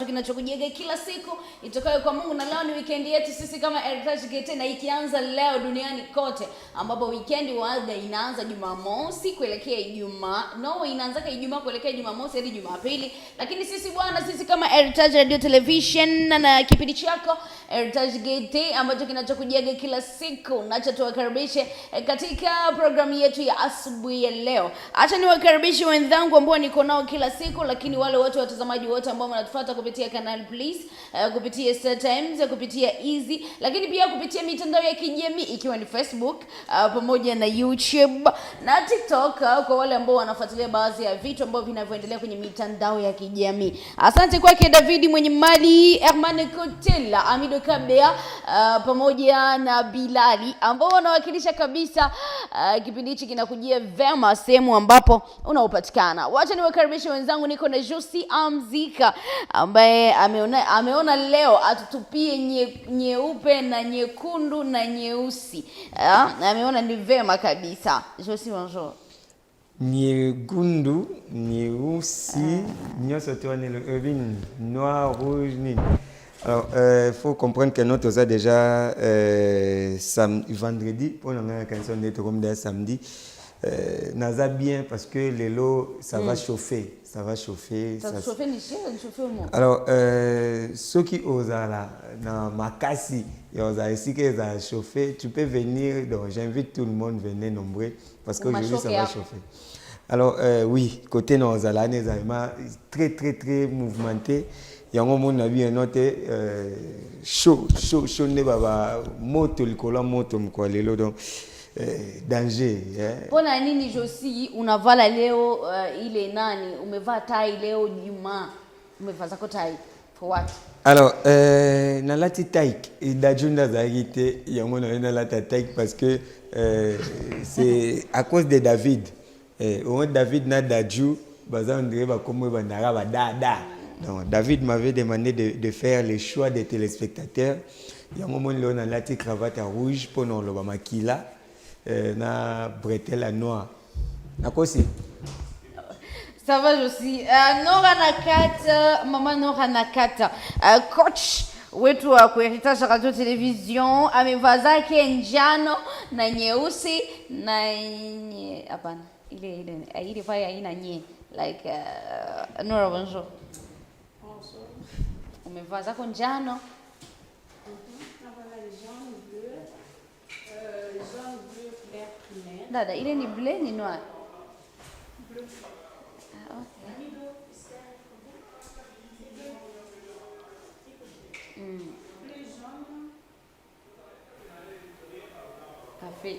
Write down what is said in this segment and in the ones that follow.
kinachokujega kila siku itokayo kwa Mungu, na leo ni weekend yetu sisi kama Heritage Gate, na ikianza leo duniani kote, ambapo weekend waga inaanza Jumamosi kuelekea Ijumaa. No, inaanza Ijumaa kuelekea Jumamosi hadi Jumapili. Lakini sisi bwana, sisi kama Heritage Radio Television na kipindi chako Heritage Gate ambacho kinachokujega kila siku, nacho tuwakaribishe katika programu yetu ya asubuhi ya leo. Acha niwakaribishe wenzangu ambao niko nao kila siku, lakini wale wote watazamaji wote ambao mnatufuata kupitia Canal Please, kupitia Star Times, kupitia Easy, lakini pia kupitia mitandao ya kijamii ikiwa ni Facebook, pamoja na YouTube na TikTok, kwa wale ambao wanafuatilia baadhi ya vitu ambavyo vinavyoendelea kwenye mitandao ya kijamii. Asante kwake David mwenye mali, Herman Kotela, Amido Kabea, pamoja na Bilali ambao wanawakilisha kabisa kipindi hichi kinakujia vema sehemu ambapo unaopatikana. Wacha niwakaribishe wenzangu, niko na Josie Amzika ambaye ameona leo atutupie nyeupe na nyekundu na nyeusi. Ameona ni vema kabisa. Josie, bonjour. Nyekundu, nyeusi, nyoso tourne le noir, rouge, nini. Alors, il faut comprendre que nous avons déjà vendredi, pour nous faire une canson de samedi, naza bien parce que les lots, ça va chauffer. Ça va chauffer. Ça va chauffer, chauffer au monde. Alors, ceux qui osent là, dans Makassi, ils osent ici que ça va chauffer, tu peux venir, donc j'invite tout le monde à venir nombreux parce qu'aujourd'hui ça va chauffer. Alors, oui, côté Nozala, c'est très, très, très mouvementé. Il y a un moment où on a noté chaud, ne va moto le collant moto mkwalelo donc danger. Pona nini Josie unavala leo ile nani umevaa tai leo Juma, umevaa zako tai for what? Alors na lati tai dajunda zaite ya mwana na lati tai parce que c'est à cause de David. Au David na daju baza ndire ba komwe bandara ba dada. Donc, David m'avait demandé de faire les choix des téléspectateurs. Il y a un moment où on a la cravate à rouge pour nous le maquilla, na bretelle à noir. D'accord aussi. Ça va aussi. Nora Nakata, maman Nora Nakata, coach wetu wa Heritage Radio Television amevaa zake njano na nyeusi na hapana ile pale haina nye like Nora, bonjour. Umevaa zako njano. Jaune bleu clair primaire. Dada, ile ni bleu ni noir? Bleu. Okay. Bleu jaune. Café.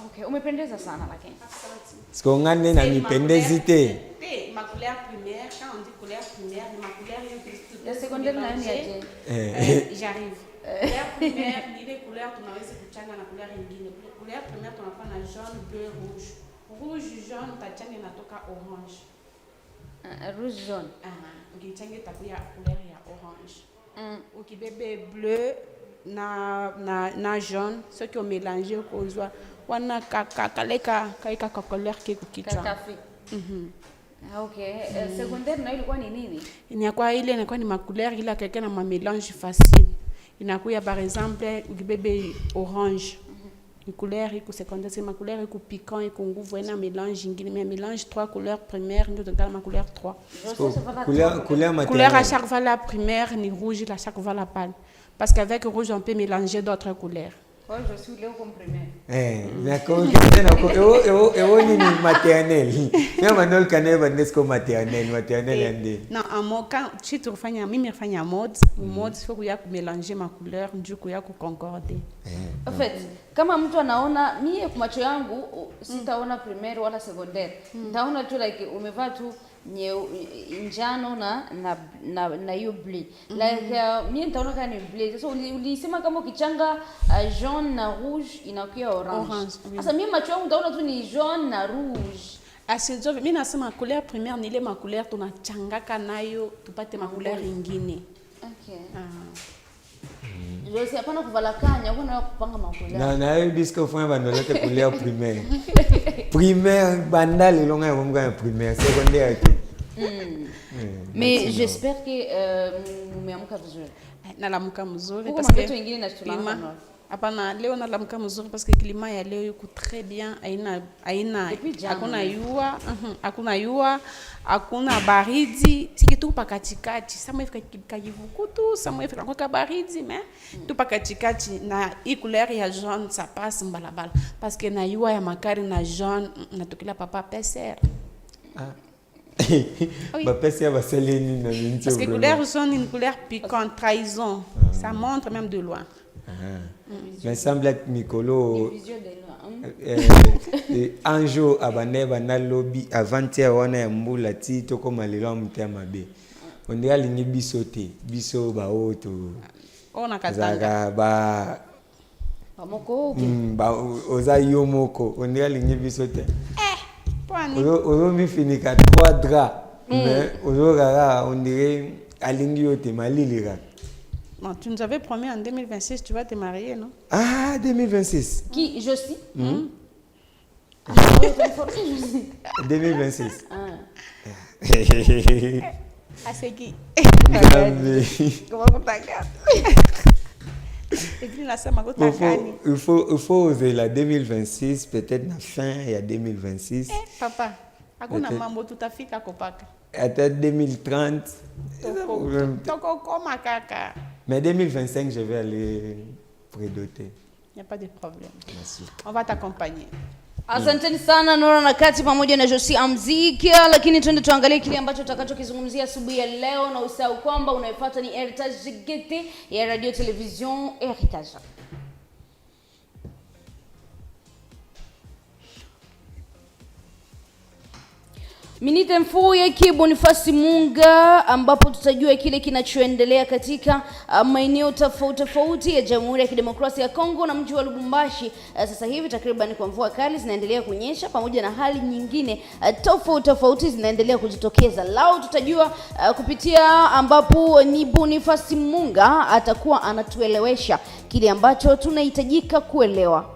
Okay, umependeza sana lakini. Skongane na nipendezi te. Ma couleur primaire, quand on dit couleur primaire, ma couleur est ya secondaire na nini aje? J'arrive. Couleur primaire, ile couleur tunaweza kuchanga na couleur nyingine. Couleur primaire tunakuwa na jaune, bleu, rouge. Rouge, jaune tachanga inatoka orange. Rouge jaune. Ngichanga itakuwa couleur ya orange. Ukibebe bleu na jaune, ce qui ont mélangé kozwa wana kakaleka kaika couleur kiko kichwa. Café. Okay. Secondaire na ilikuwa ni nini? Inakuwa ile inakuwa ni ma couleur ile quelqu'un na ma mélange facile. Inakuwa par exemple ukibebe orange. Une couleur iko secondaire, c'est ma couleur iko piquant iko nguvu na mélange ingine, mais mélange trois couleurs primaires ndio tokana ma couleur 3. Couleur à chaque fois la primaire ni rouge, à chaque fois la pâle. Parce qu'avec rouge on peut mélanger d'autres couleurs. Moi je suis Léo comme primaire. D'accord, ni maternelle. Même Manol Kane Vanesco maternelle ande. Non, en moi quand tu te refanya mimi refanya mode faut qu'il y a mélanger ma couleur du coup il y a concorder. En fait, kama mtu anaona mie kwa macho yangu sitaona primaire wala secondaire. Nitaona tu like umevaa tu njano na hiyo bleu. Like mimi nitaona kama ni bleu. Sasa ulisema kama ukichanga jaune na rouge inakuwa orange. Sasa mimi macho yangu nitaona tu ni jaune na rouge. Asizo mimi nasema couleur primaire ni ile ma couleur tunachangaka nayo tupate ma couleur nyingine. Okay. Josi hapana kuvala kanya, kuna kupanga makula. Na hiyo disco fanya bandolete kulia primaire. Primaire bandali longa ya mga primaire, secondaire ki. Mais j'espère que mmeamka vizuri. Nalamuka mzuri parce que wengine na tulanga. Hapana, leo nalamuka mzuri parce que climat ya leo yuko très bien, hakuna yua, hakuna baridi, siki tu pa katikati. Sama ifika kajivukutu, sama ifika kwa baridi, mais tu pa katikati na hii couleur ya jaune ça passe mbalabala parce que na yua ya makari na jaune natukila papa PCR. Bapesi ba seleni na minti. Parce que couleur jaune une couleur piquante, trahison. Ça montre même de loin. Mais semble être Mikolo Anjo abane bana lobby avant-hier wana ya mbula ti to koma lelo mtema be. On dirait lingi bisote, biso ba oto. On a katanga ba moko ba oza yomoko. On dirait lingi bisote. Ozo mi finika 3 draps. Mais ozo rara on dirait alingi yote malilira. Bon, tu nous avais promis en 2026 tu vas te marier, non? Ah, 2026. Qui je suis? 2026. Ah, c'est qui? Comment on t'agarde? Il faut oser la 2026, peut-être la fin, il y a 2026. Papa, hakuna mambo tutafika kopaka. Peut-être 2030. Toko koma kaka. Mais 2025, je vais aller prédoter. Il n'y a pas de problème. Merci. On va t'accompagner. Asanteni sana Nora na Kati pamoja na Josi Amzikia, lakini twende tuangalie kile ambacho tutakachokizungumzia asubuhi ya leo, na usahau kwamba unayofuata ni Heritage GT ya Radio Television Heritage. Minite Mfuye Bonifasi Munga, ambapo tutajua kile kinachoendelea katika maeneo tofauti ya Jamhuri ya Kidemokrasia ya Kongo na mji wa Lubumbashi. Sasa hivi takriban kwa mvua kali zinaendelea kunyesha pamoja na hali nyingine tofauti zinaendelea kujitokeza. Lao tutajua kupitia ambapo ni Bonifasi Munga atakuwa anatuelewesha kile ambacho tunahitajika kuelewa.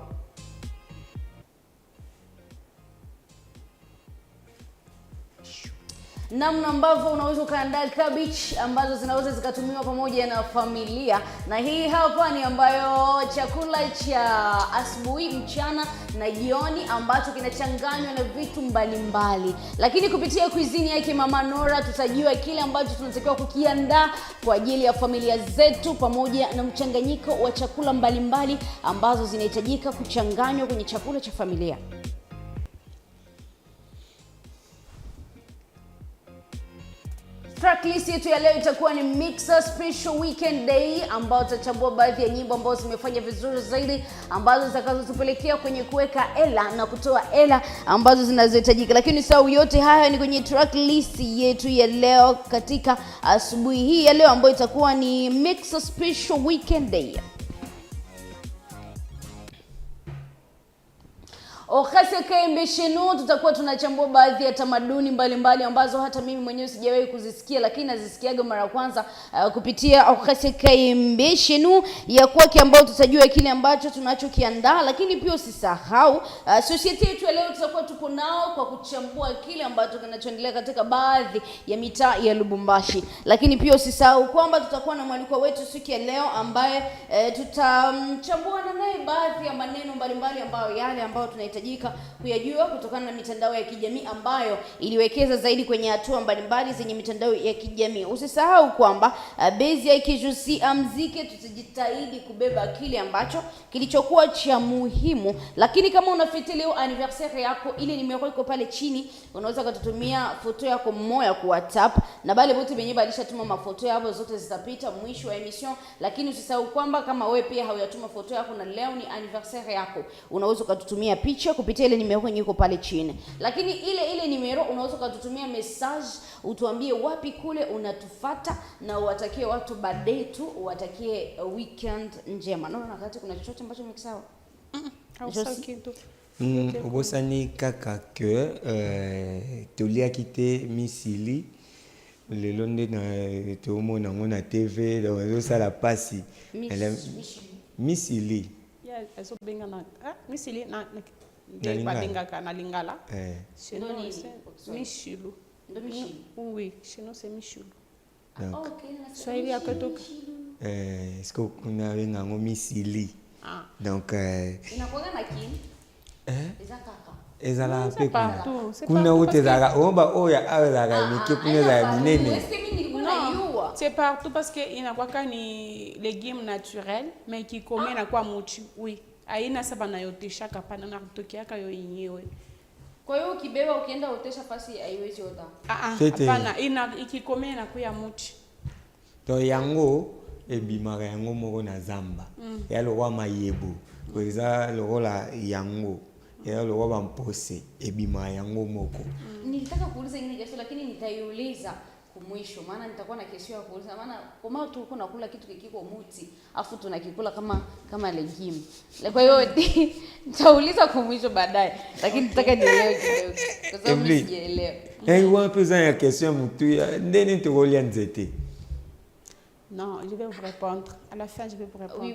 Namna ambavyo unaweza kuandaa cabbage ambazo zinaweza zikatumiwa pamoja na familia, na hii hapa ni ambayo chakula cha asubuhi, mchana na jioni ambacho kinachanganywa na vitu mbalimbali. Lakini kupitia cuisine yake Mama Nora tutajua kile ambacho tunatakiwa kukiandaa kwa ajili ya familia zetu pamoja na mchanganyiko wa chakula mbalimbali ambazo zinahitajika kuchanganywa kwenye chakula cha familia. Tracklist yetu ya leo itakuwa ni Mixer Special Weekend Day, ambao tutachambua baadhi ya nyimbo ambazo zimefanya vizuri zaidi ambazo zitakazotupelekea kwenye kuweka hela na kutoa hela ambazo zinazohitajika. Lakini sawa, yote haya ni kwenye tracklist yetu ya leo katika asubuhi hii ya leo ambayo itakuwa ni Mixer Special Weekend Day. Okase Kaembe Shenu, tutakuwa tunachambua baadhi ya tamaduni mbalimbali ambazo hata mimi mwenyewe sijawahi kuzisikia, lakini nazisikiaga mara kwanza kupitia Okase Kaembe Shenu ya kwake, ambao tutajua kile ambacho tunachokiandaa. Lakini pia usisahau society yetu leo tutakuwa tuko nao kwa kuchambua kile ambacho kinachoendelea katika baadhi ya mitaa ya Lubumbashi. Lakini pia usisahau kwamba tutakuwa na mwaliko wetu siku ya leo ambaye tutamchambua na naye baadhi ya maneno mbalimbali ambayo yale ambayo tunahitajika kuyajua kutokana na mitandao ya kijamii ambayo iliwekeza zaidi kwenye hatua mbalimbali zenye mitandao ya kijamii. Usisahau kwamba base ya Josi Amzike tutajitahidi kubeba kile ambacho kilichokuwa cha muhimu. Lakini kama unafikia leo anniversaire yako, ile nimekuwa iko pale chini, unaweza kututumia foto yako moja kwa WhatsApp, na bale wote wenyewe balishatuma mafoto yao zote zitapita mwisho wa emission. Lakini usisahau kwamba kama wewe pia hauyatuma foto yako na leo ni anniversaire yako, unaweza kututumia picha kupitia ile nimero iko pale chini. Lakini ile nimero unaweza kututumia message, utuambie wapi kule unatufuata, na uwatakie watu birthday tu, uwatakie weekend njema. Naona wakati kuna chochote ambacho umekisahau? Obosani kaka que tolia kite misili le londe na to mona ngona TV donc ça la passe misili ya eso benga na misili na de badingaka na lingala chez nous c'est michilu oui chez nous c'est michilu Swahili ya kwetu est-ce que kuna wenga ngo misili donc inakuwa na kini ezakaka ezala pe kuna wote zaka omba oya awezaka mike kuna za minene. C'est partout parce que inakuwa ni légumes naturels mais qui come na kwa muchi oui aina saba na yote shaka pana na kutokiaka yo yenyewe. Kwa hiyo ukibeba ukienda utesha fasi haiwezi ota. Hapana ikikome na kuya muchi. To yango ebimaka yango moko na zamba. Ya lo wa mayebo. Kweza lo la yango. Ya lo wa bampose ebimaka yango moko. Nilitaka kuuliza ingine kesho lakini nitaiuliza kumwisho maana nitakuwa na kesho ya kuuliza maana kama tulikuwa tunakula kitu kikiko muti afu tunakikula kama legume. Kwa hiyo nitauliza kumwisho baadaye lakini nataka nielewe kidogo kwa sababu sijaelewa. Wapi ya question mtu ya ndeni tukolia nzete? Non, je vais vous répondre. À la fin, je vais vous répondre. Oui.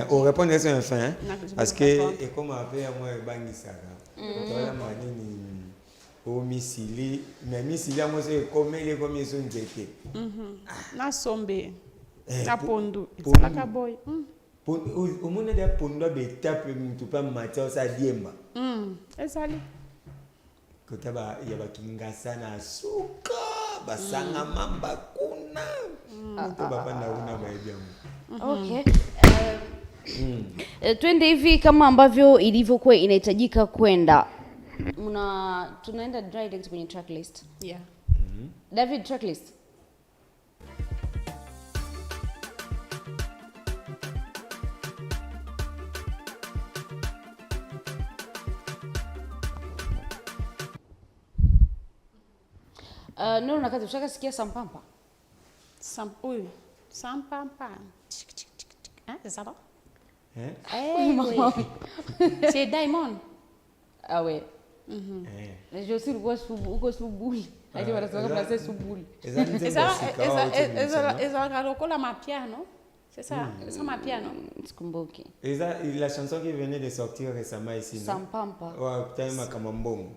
On répond à la fin hein? Parce que et comme après moi bangi saka. Voilà manini au misili mais misili moi c'est comme les comme ils sont nzete. Na sombe. Na pondu. Ça la boy. Au monde de pondo betape mtu pa matia sa diemba. Ezali. Kota ba ya bakinga sana suka basanga mamba kuna. Mtu baba na una baibiamu. Okay. Twende hivi kama ambavyo ilivyokuwa inahitajika kwenda. Tunaenda direct kwenye track list. Yeah. David, track list. Nuru na kazi ushaka sikia Sampampa? Oui. Sampampa. C'est ça là? Oui. C'est Diamond. Ah ouais. Je suis uko subuli. Aje wanasema kama c'est subuli. Eza lokola mapiano. C'est ça, c'est ma piano. Sikumbuki. La chanson qui venait de sortir récemment ici. Sampampa. Ouais, Taima Kamambongo.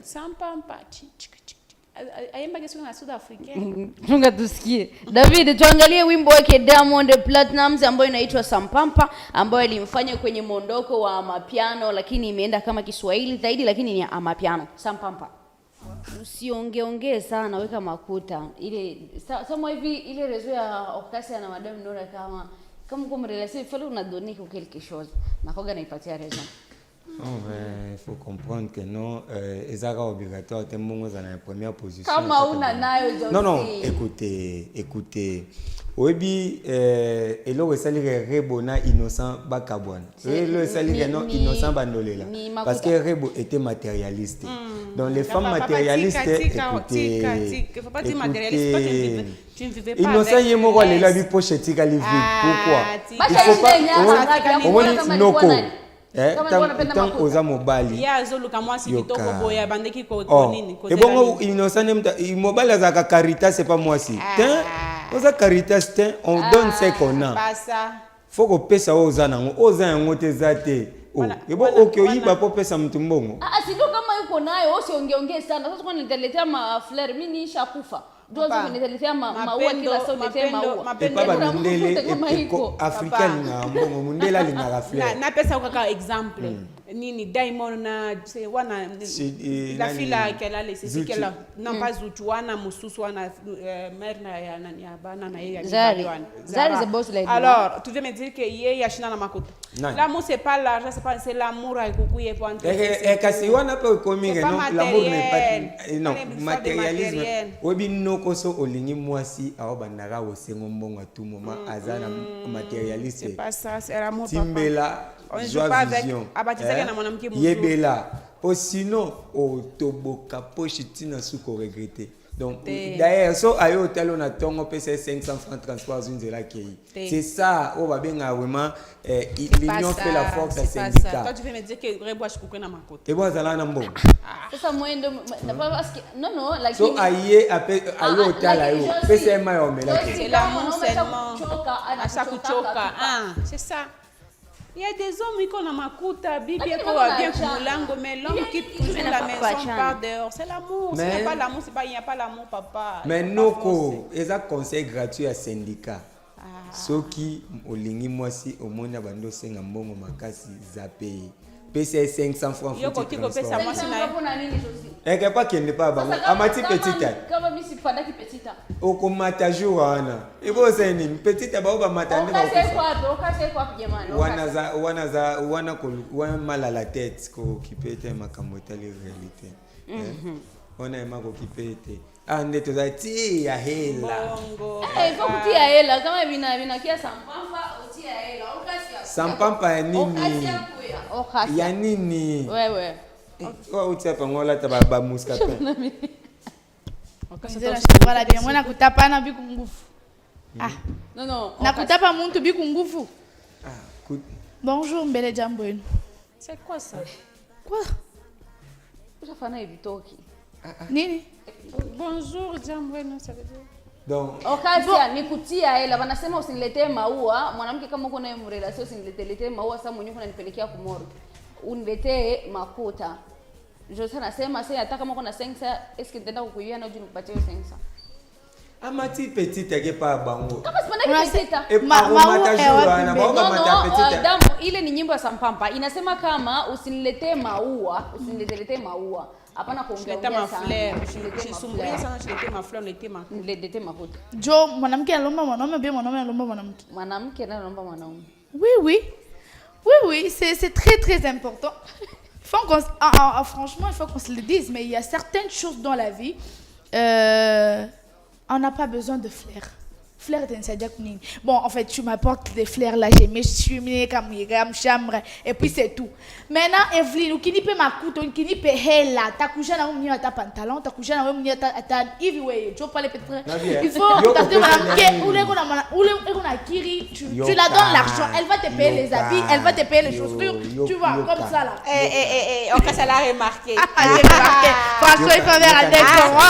Sampampa. Aimba kesho na South African. Tunga tusikie. David, tuangalie wimbo wake Diamond Platnumz ambayo inaitwa Sampampa ambayo ilimfanya kwenye mondoko wa mapiano lakini imeenda kama Kiswahili zaidi lakini ni amapiano. Sampampa. Usiongeongee sana, weka makuta. Ile kama hivi ile rezo ya Ocasio na Madame Nora kama uko mrelation il faut una donner quelque chose. Na koga naipatia raison. Il faut comprendre que non, ezaka obligatoire temongo za na première position. Kama una nayo Johnson. Non, écoutez. Obi elo esali Rebo na Innocent Bakabwana. Elo esali non Innocent Bandolela parce que Rebo était matérialiste. Donc les femmes matérialistes écoutez. Faut pas dire matérialiste, tu ne vivais pas. Innocent yemo lela bi pochette ka livre. Pourquoi? Il faut pas on noko. Tant oza mobali ya zoluka mwasi kitoko boya bandeki ko nini ko. Et bon Innocent mobali azaka Caritas c'est pas mwasi. Oza Caritas on donne ce qu'on a. Faut que pesa oza nango oza yango te zate. Et bon okay oyiba po pesa mtu mbongo. Sindo kama yuko nayo usiongeongee sana. Sasa kwa nitaletea ma fleur mimi nisha kufa. Dozo nitaletea maua kila saa nitaletea maua. Baba Mundele eko Africain na mbongo Mundela lina fleur. Na pesa ukaka exemple. Nini Diamond na wana la fila qu'elle c'est qu'elle non pas Zuchu wana mususu wana mère na ya nani bana na yeye alibaliwana. Zari is a boss lady. Alors, tu veux me dire que yeye ashina na makuta. L'amour c'est pas l'argent, c'est l'amour akukuye pour entrer. Kasi wana pe komi non l'amour n'est pas non matérialisme. Obi noko so olingi mwasi aobandaka osengo mbongo à tout moment azana matérialiste. C'est pas ça, c'est l'amour papa. Timbela joie vision. Yebela. Sinon, toboka poche tina suko regretter. Donc, d'ailleurs, so à l'hôtel, on a ton PC 500 francs transport une de la qui. C'est ça, on va bien vraiment l'union fait la force à syndicat. Toi, tu veux me dire que Rebois je coupe dans ma côte. Et bon, ça là, non. C'est ça, moi, non, la so aïe hôtel, PC ma on met là. C'est l'amour seulement. C'est ça. Il y a des hommes qui ont ma coute, bibi qui ont bien kumulango, mais l'homme qui toujours la maison part dehors. C'est l'amour. S'il n'y a pas l'amour, il n'y a pas l'amour, papa. Mais noko, ils ont conseil gratuit à syndicat. Ceux qui ont ligné moi si au monde a bando 5 mbongo makasi zapé. PC 500 francs. Yo ko kiko pesa moi sina. Et que pas qu'il n'est pas bango. Amati petita. Kama mimi sipanda ki petita. Oko mata joana. Ibo seni petita ba ba mata ndeba. Okase kwa jamani. Wana mal à la tête ko kipete makambo tali réalité. On a ma ko kipete. Ande tozati ya hela. Il faut kutia hela kama vina kia sampamba utia hela. Okasi. Sampamba ya nini? Okasi. Ya nini? Wewe. Oh, utia pangola tababa muska pe. Voilà bien, moi nakutapa na biku nguvu. Ah. Non. Nakutapa muntu biku nguvu. Ah, bonjour mbele jambo yenu. C'est quoi ça? Quoi? Ushafanya hivi toki. Nini? Bonjour jambo yenu, ça veut dire. Donc, Okasia ni kutia hela. Wanasema usiniletee maua, mwanamke kama uko naye mrelation usiniletee maua, sasa mwenyewe unanipelekea kumoro. Uniletee makuta. Josa nasema sasa hata kama uko na 500, eske nitaenda kukuibia na juu nikupatie 500. amati petite ke pa bango. Kama sipanda petita. Damu ile ni nyimbo ya Sampampa. Inasema kama usiniletee maua, usiniletee maua. Hapana kuongea sana. Usisumbue sana, usiletee mafleur, uletee makuta. Jo, mwanamke analomba mwanaume, bien mwanaume analomba mwanamke. Mwanamke analomba mwanaume. Oui, c'est très très important. Franchement, il faut qu'on se le dise, mais il y a certaines choses dans la vie, on n'a pas besoin de flair. Flair bon, en fait, tu m'apportes des fleurs là, j'ai mis comme chambre, et puis c'est tout. Maintenant, Evelyne, qui n'y peut m'accouter, qui n'y peut là, t'as couché dans un ta pantalon, t'as couché dans un ta everywhere, tu vois pas les petits. Il faut t'attendre tu la donnes l'argent, elle va te payer les habits, elle va te payer les chaussures, tu vois, comme ça là. On casse, elle a remarqué. François, il faut faire un décor.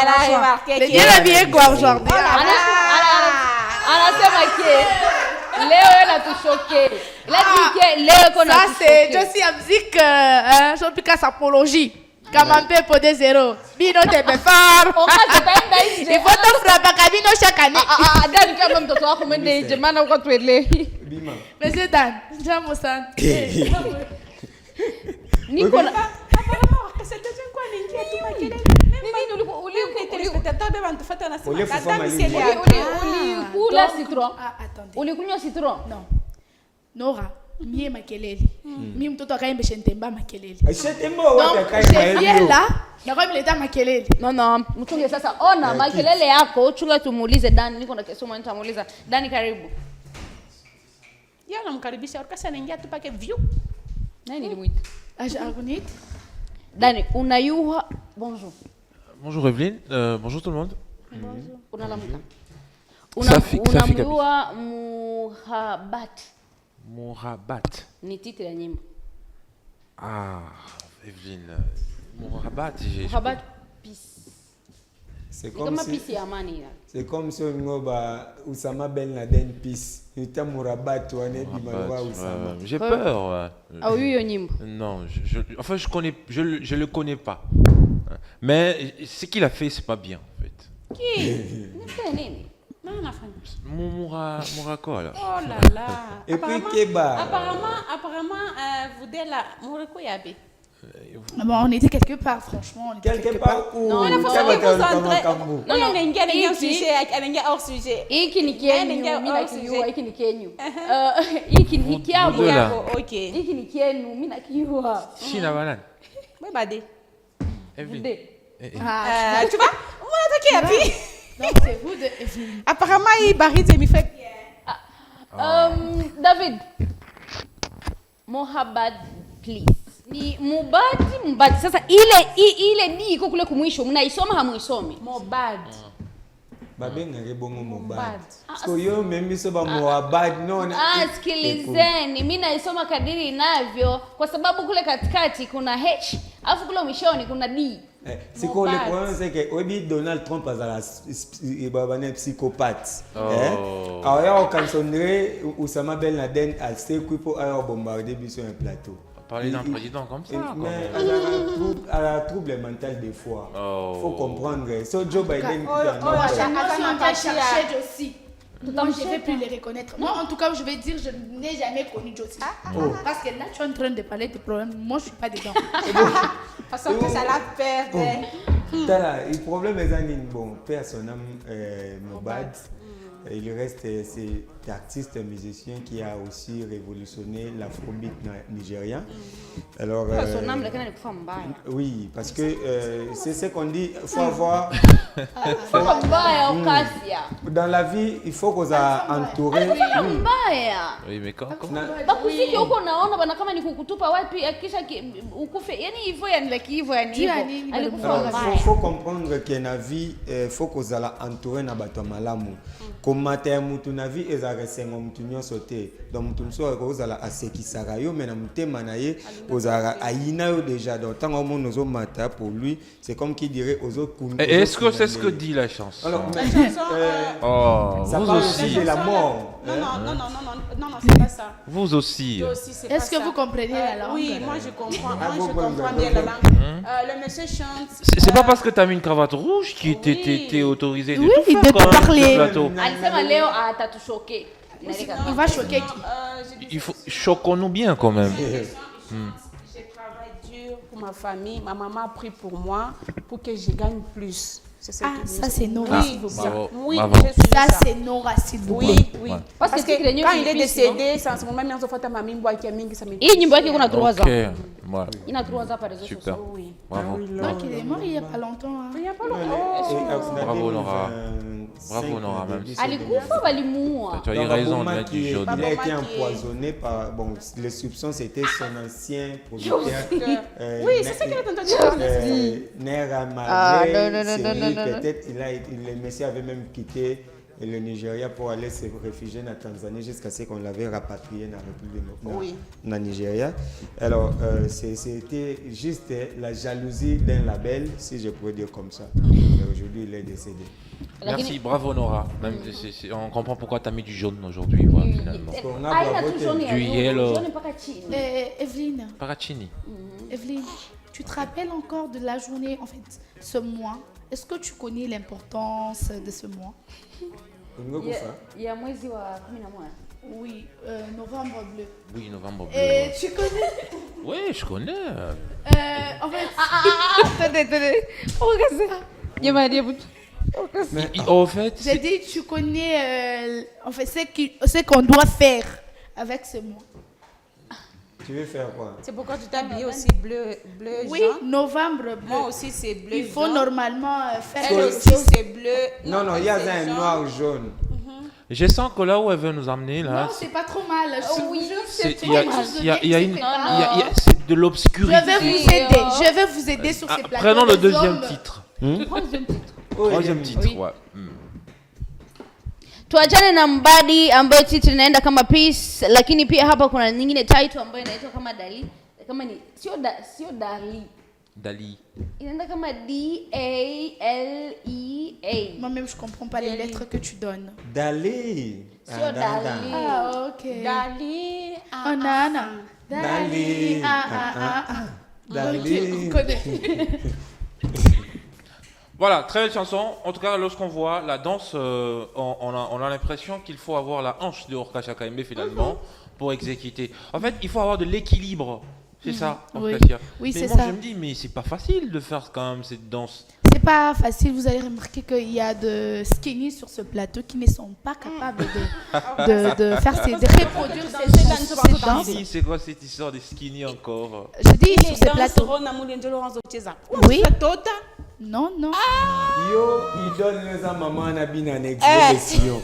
Elle a remarqué. Elle est habillée quoi aujourd'hui? Anasema ke leo anatushoke. Leo kona ça c'est je suis à musique je pique sa apologie comme un peu pour des zéros bino te befar il faut te frapper kabino chaque année Dan kama mtoto wako mwende nje maana uko tuelewi Bima Monsieur Dan jambo sana niko na ulikunywa citron? Non. Nora, mie makelele. Mie mtoto akaimbe shentemba makelele. Shentemba wapi akaimba? Je là, na mleta makelele. Non, mtunge sasa ona makelele yako, chunga tumuulize Dani, niko na kesho mwana tamuuliza. Dani karibu. Yeye anamkaribisha ukasa anaingia tu pake view. Nani nilimuita? Argonite. Dani, unayua bonjour. Bonjour Evelyne, bonjour tout le monde. Bonjour. Unalamuka. Unamjua Muhabat? Muhabat. Ni titre ya nyimbo. Ah, Evelyne. Muhabat, Muhabat peace. C'est comme si on a Oussama Ben Laden peace. Uta Muhabat ou ane bimalwa Oussama. J'ai peur. Ah oui, yo nyimbo. Non, enfin je le connais pas. Mais ce qu'il a fait, c'est pas bien en fait. Qui? Non, on a fait. Mourako là. Oh là là. Et puis Keba. Apparemment, vous êtes là, Mourako Yabe. Bon, on était quelque part, franchement. Quelque part où non, il faut vous non, il y a un sujet, il y a hors sujet. Hiki ni kenyu, mimi nakijua hiki ni kenyu. Hiki ni kiabu yako. Okay. Hiki ni kenyu, mimi nakijua. Shina banane. Ouais, badé. Evelyne. Tu vois? On va attaquer à puis. Donc c'est vous de Evelyne. Apparemment, il barre des fait. David. Mohabbat, please. Ni Mubadi. Sasa ile ni iko kule kumwisho, mnaisoma hamuisomi? Mobad. Babengake bongo Mobad. So yo mimi so ba Moabad no. Sikilizeni, mimi naisoma kadiri inavyo kwa sababu kule katikati kuna H, alafu kule mwishoni kuna D. Siko le problème c'est que obi Donald Trump azala babane psychopathe. Alors ya okansonner Osama Ben Laden al sekwipo ayo bombarder biso un plateau. Parler d'un président comme ça. Mais elle a trouble mental des fois. Faut comprendre. So Joe Biden chercher aussi. Moi, je ne vais plus les reconnaître. Moi, en tout cas, je vais dire, je n'ai jamais connu Josie. Parce que là, tu es en train de parler de problèmes. Moi, je ne suis pas dedans. Parce que ça la perd. Le problème est que bon, père son âme Mobad. Il reste cet artiste musicien qui a aussi révolutionné l'afrobeat nigérien. Alors, oui, parce que c'est ce qu'on dit, il faut avoir... Dans la vie, il faut qu'on soit entouré. Oui, mais quand Bakusiki huko naona bana kama ni kukutupa wapi akisha ukufe. Yani hivyo yani like hivyo yani hivyo. Alikufa mbaya. Faut comprendre que na vie faut qu'on soit entouré na bato malamu. Komata mutu na vie ezaka sengo mutu nyonso te. Donc mutu mso kozala asekisaka yo mais na mutema na ye ozala ayina yo déjà. Donc tant au monde ozo mata pour lui, c'est comme qui dirait ozo kundu. Est-ce que c'est ce que dit la chanson? Alors, ça vous parle aussi de la mort. Non, c'est pas ça. Vous aussi. Est-ce que vous comprenez la langue? Oui, moi je comprends bien la langue. Le monsieur chante. C'est pas parce que tu as mis une cravate rouge qui t'es autorisé de Oui, tout faire de quand même parler. sur le plateau. Alisema leo atatushoke. Il va choquer qui? Il faut choquons-nous bien quand même. Je travaille dur pour ma famille. Ma maman a pris pour moi pour que je gagne plus. Ça c'est Nora, s'il vous plaît. Oui, ça c'est Nora, s'il vous plaît. Oui. Ouais. Parce que quand il est décédé, c'est en ce moment même ça m'a mis bois qui a mis ça. Hii nyimbo yake kuna 3 ans. Voilà. Ina 3 ans par réseaux Super. sociaux. Oui. Bravo. Donc il est mort il n'y a pas longtemps. Il n'y a pas longtemps. Bravo Nora. Bravo Nora même. Alikufa walimuua. Tu as eu raison de mettre du jaune. Il a été empoisonné par les soupçons c'était son ancien producteur. Oui, c'est ça qu'il a entendu parler. Nera Marley. Peut-être le monsieur avait même quitté le Nigeria pour aller se réfugier en Tanzanie jusqu'à ce qu'on l'avait rapatrié dans la République du Nigeria. Alors, c'était juste la jalousie d'un label, si je pourrais dire comme ça. Aujourd'hui, il est décédé. Merci, bravo Nora. Même, on comprend pourquoi tu as mis du jaune aujourd'hui, voilà, finalement. Du yellow. Evelyne. Paracini. Evelyne, tu te rappelles encore de la journée, en fait, ce mois? Est-ce que tu connais l'importance de ce mois? Il y a mwezi wa 11. Oui, novembre bleu. Oui, novembre bleu. Et tu connais? Oui, je connais. En fait... Attendez. En fait, j'ai dit, tu connais en fait, ce qu'on doit faire avec ce mois. Tu veux faire quoi? C'est pourquoi tu t'es habillé aussi bleu oui, jaune. Novembre bleu. Moi aussi c'est bleu. Il faut normalement faire elle aussi c'est bleu. Non, il y a un noir jaune. Je sens que là où elle veut nous emmener, là. Non, c'est pas trop mal. C'est de l'obscurité. Je vais vous aider sur ces plateaux. Prenons le deuxième titre. Troisième titre, ouais. Tuachane na Mbadi ambayo title inaenda kama Peace, lakini pia hapa kuna nyingine title ambayo inaitwa kama Dali. Kama ni sio Dali. Dali. Inaenda kama DALEA. Moi-même je comprends pas les lettres que tu donnes. Dali. Sio Dali. Ah, OK. Dali. Nana. Dali. Dali. Voilà, très belle chanson. En tout cas, lorsqu'on voit la danse, on a l'impression qu'il faut avoir la hanche de Orka Chakaembe finalement pour exécuter. En fait, il faut avoir de l'équilibre. C'est ça, Orkasia. Oui, mais c'est moi, ça. je me dis, mais c'est pas facile de faire quand même cette danse. C'est pas facile. Vous allez remarquer qu'il y a de skinny sur ce plateau qui ne sont pas capables de reproduire ces danses. C'est quoi cette histoire de skinny encore? Je dis sur ce plateau. Oui. Non. Yo, il donne les maman à Nabina en exhibition.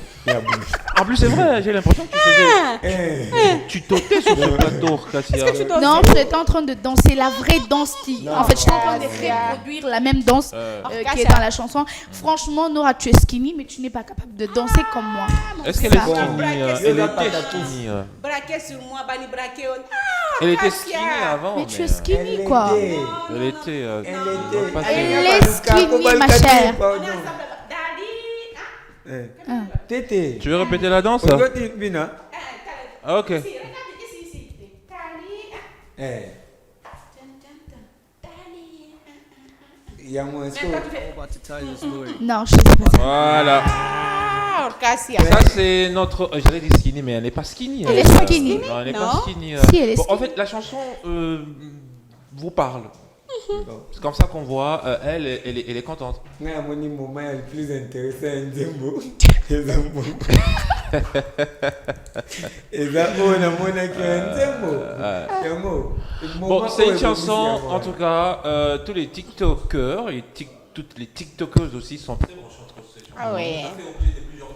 En plus, c'est vrai, j'ai l'impression que tu faisais. Tu t'ôtais sur ce plateau, Cassia. Non, j'étais en train de danser la vraie danse qui. En fait, j'étais en train de reproduire la même danse qui est dans la chanson. Franchement, Nora, tu es skinny, mais tu n'es pas capable de danser comme moi. Est-ce qu'elle est Ça. skinny Elle était skinny. Braquer sur moi, bani braquer. Elle était skinny avant. Mais tu es skinny, quoi. Elle était. pas Elle skinny. est skinny, ma chère. Tété. Tu veux répéter la danse Aujourd'hui, Bina. Ah, ok. Il y a moins Non, je sais pas. Voilà. Ah, Orcasia. Ça, c'est notre. J'allais dire skinny, mais elle n'est pas skinny. Elle est skinny. Non, elle n'est pas Non. skinny. Si, elle est Bon, en skinny. fait, la chanson vous parle. C'est comme ça qu'on voit, elle est contente. Moi, à mon moment le plus intéressant, c'est Nzembo. Nzembo. Et ça, on a mon Nzembo. Bon, c'est une chanson, en tout cas, tous les TikTokers et toutes les TikTokers aussi sont très bons chanteurs de cette chanson. Ah ouais. On a fait objet de plusieurs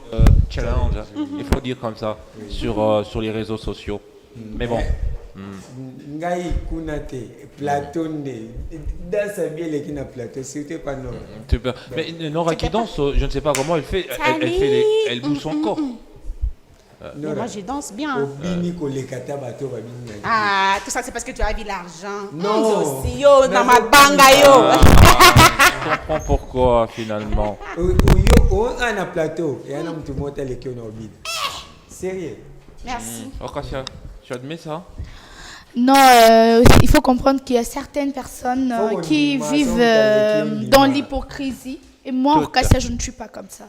challenges, il faut dire comme ça, sur les réseaux sociaux. Mais bon. Ngai Kunate, Platon, dans sa vie, elle est na plateau, c'était pas non. Super. Mais Nora qui danse, je ne sais pas comment elle fait. Elle bouge son corps. Mais moi, je danse bien. Obini kolekata bato babini. Ah, tout ça, c'est parce que tu as vu l'argent. Non. Aussi, yo, dans ma banga, yo. Je comprends pourquoi finalement. Yo, on a un plateau et on a tout monté les qui on obini. Sérieux. Merci. Orcasia, tu admets ça? Non, il faut comprendre qu'il y a certaines personnes qui vivent dans l'hypocrisie. Et moi, Tout. Orcasia, je ne suis pas comme ça.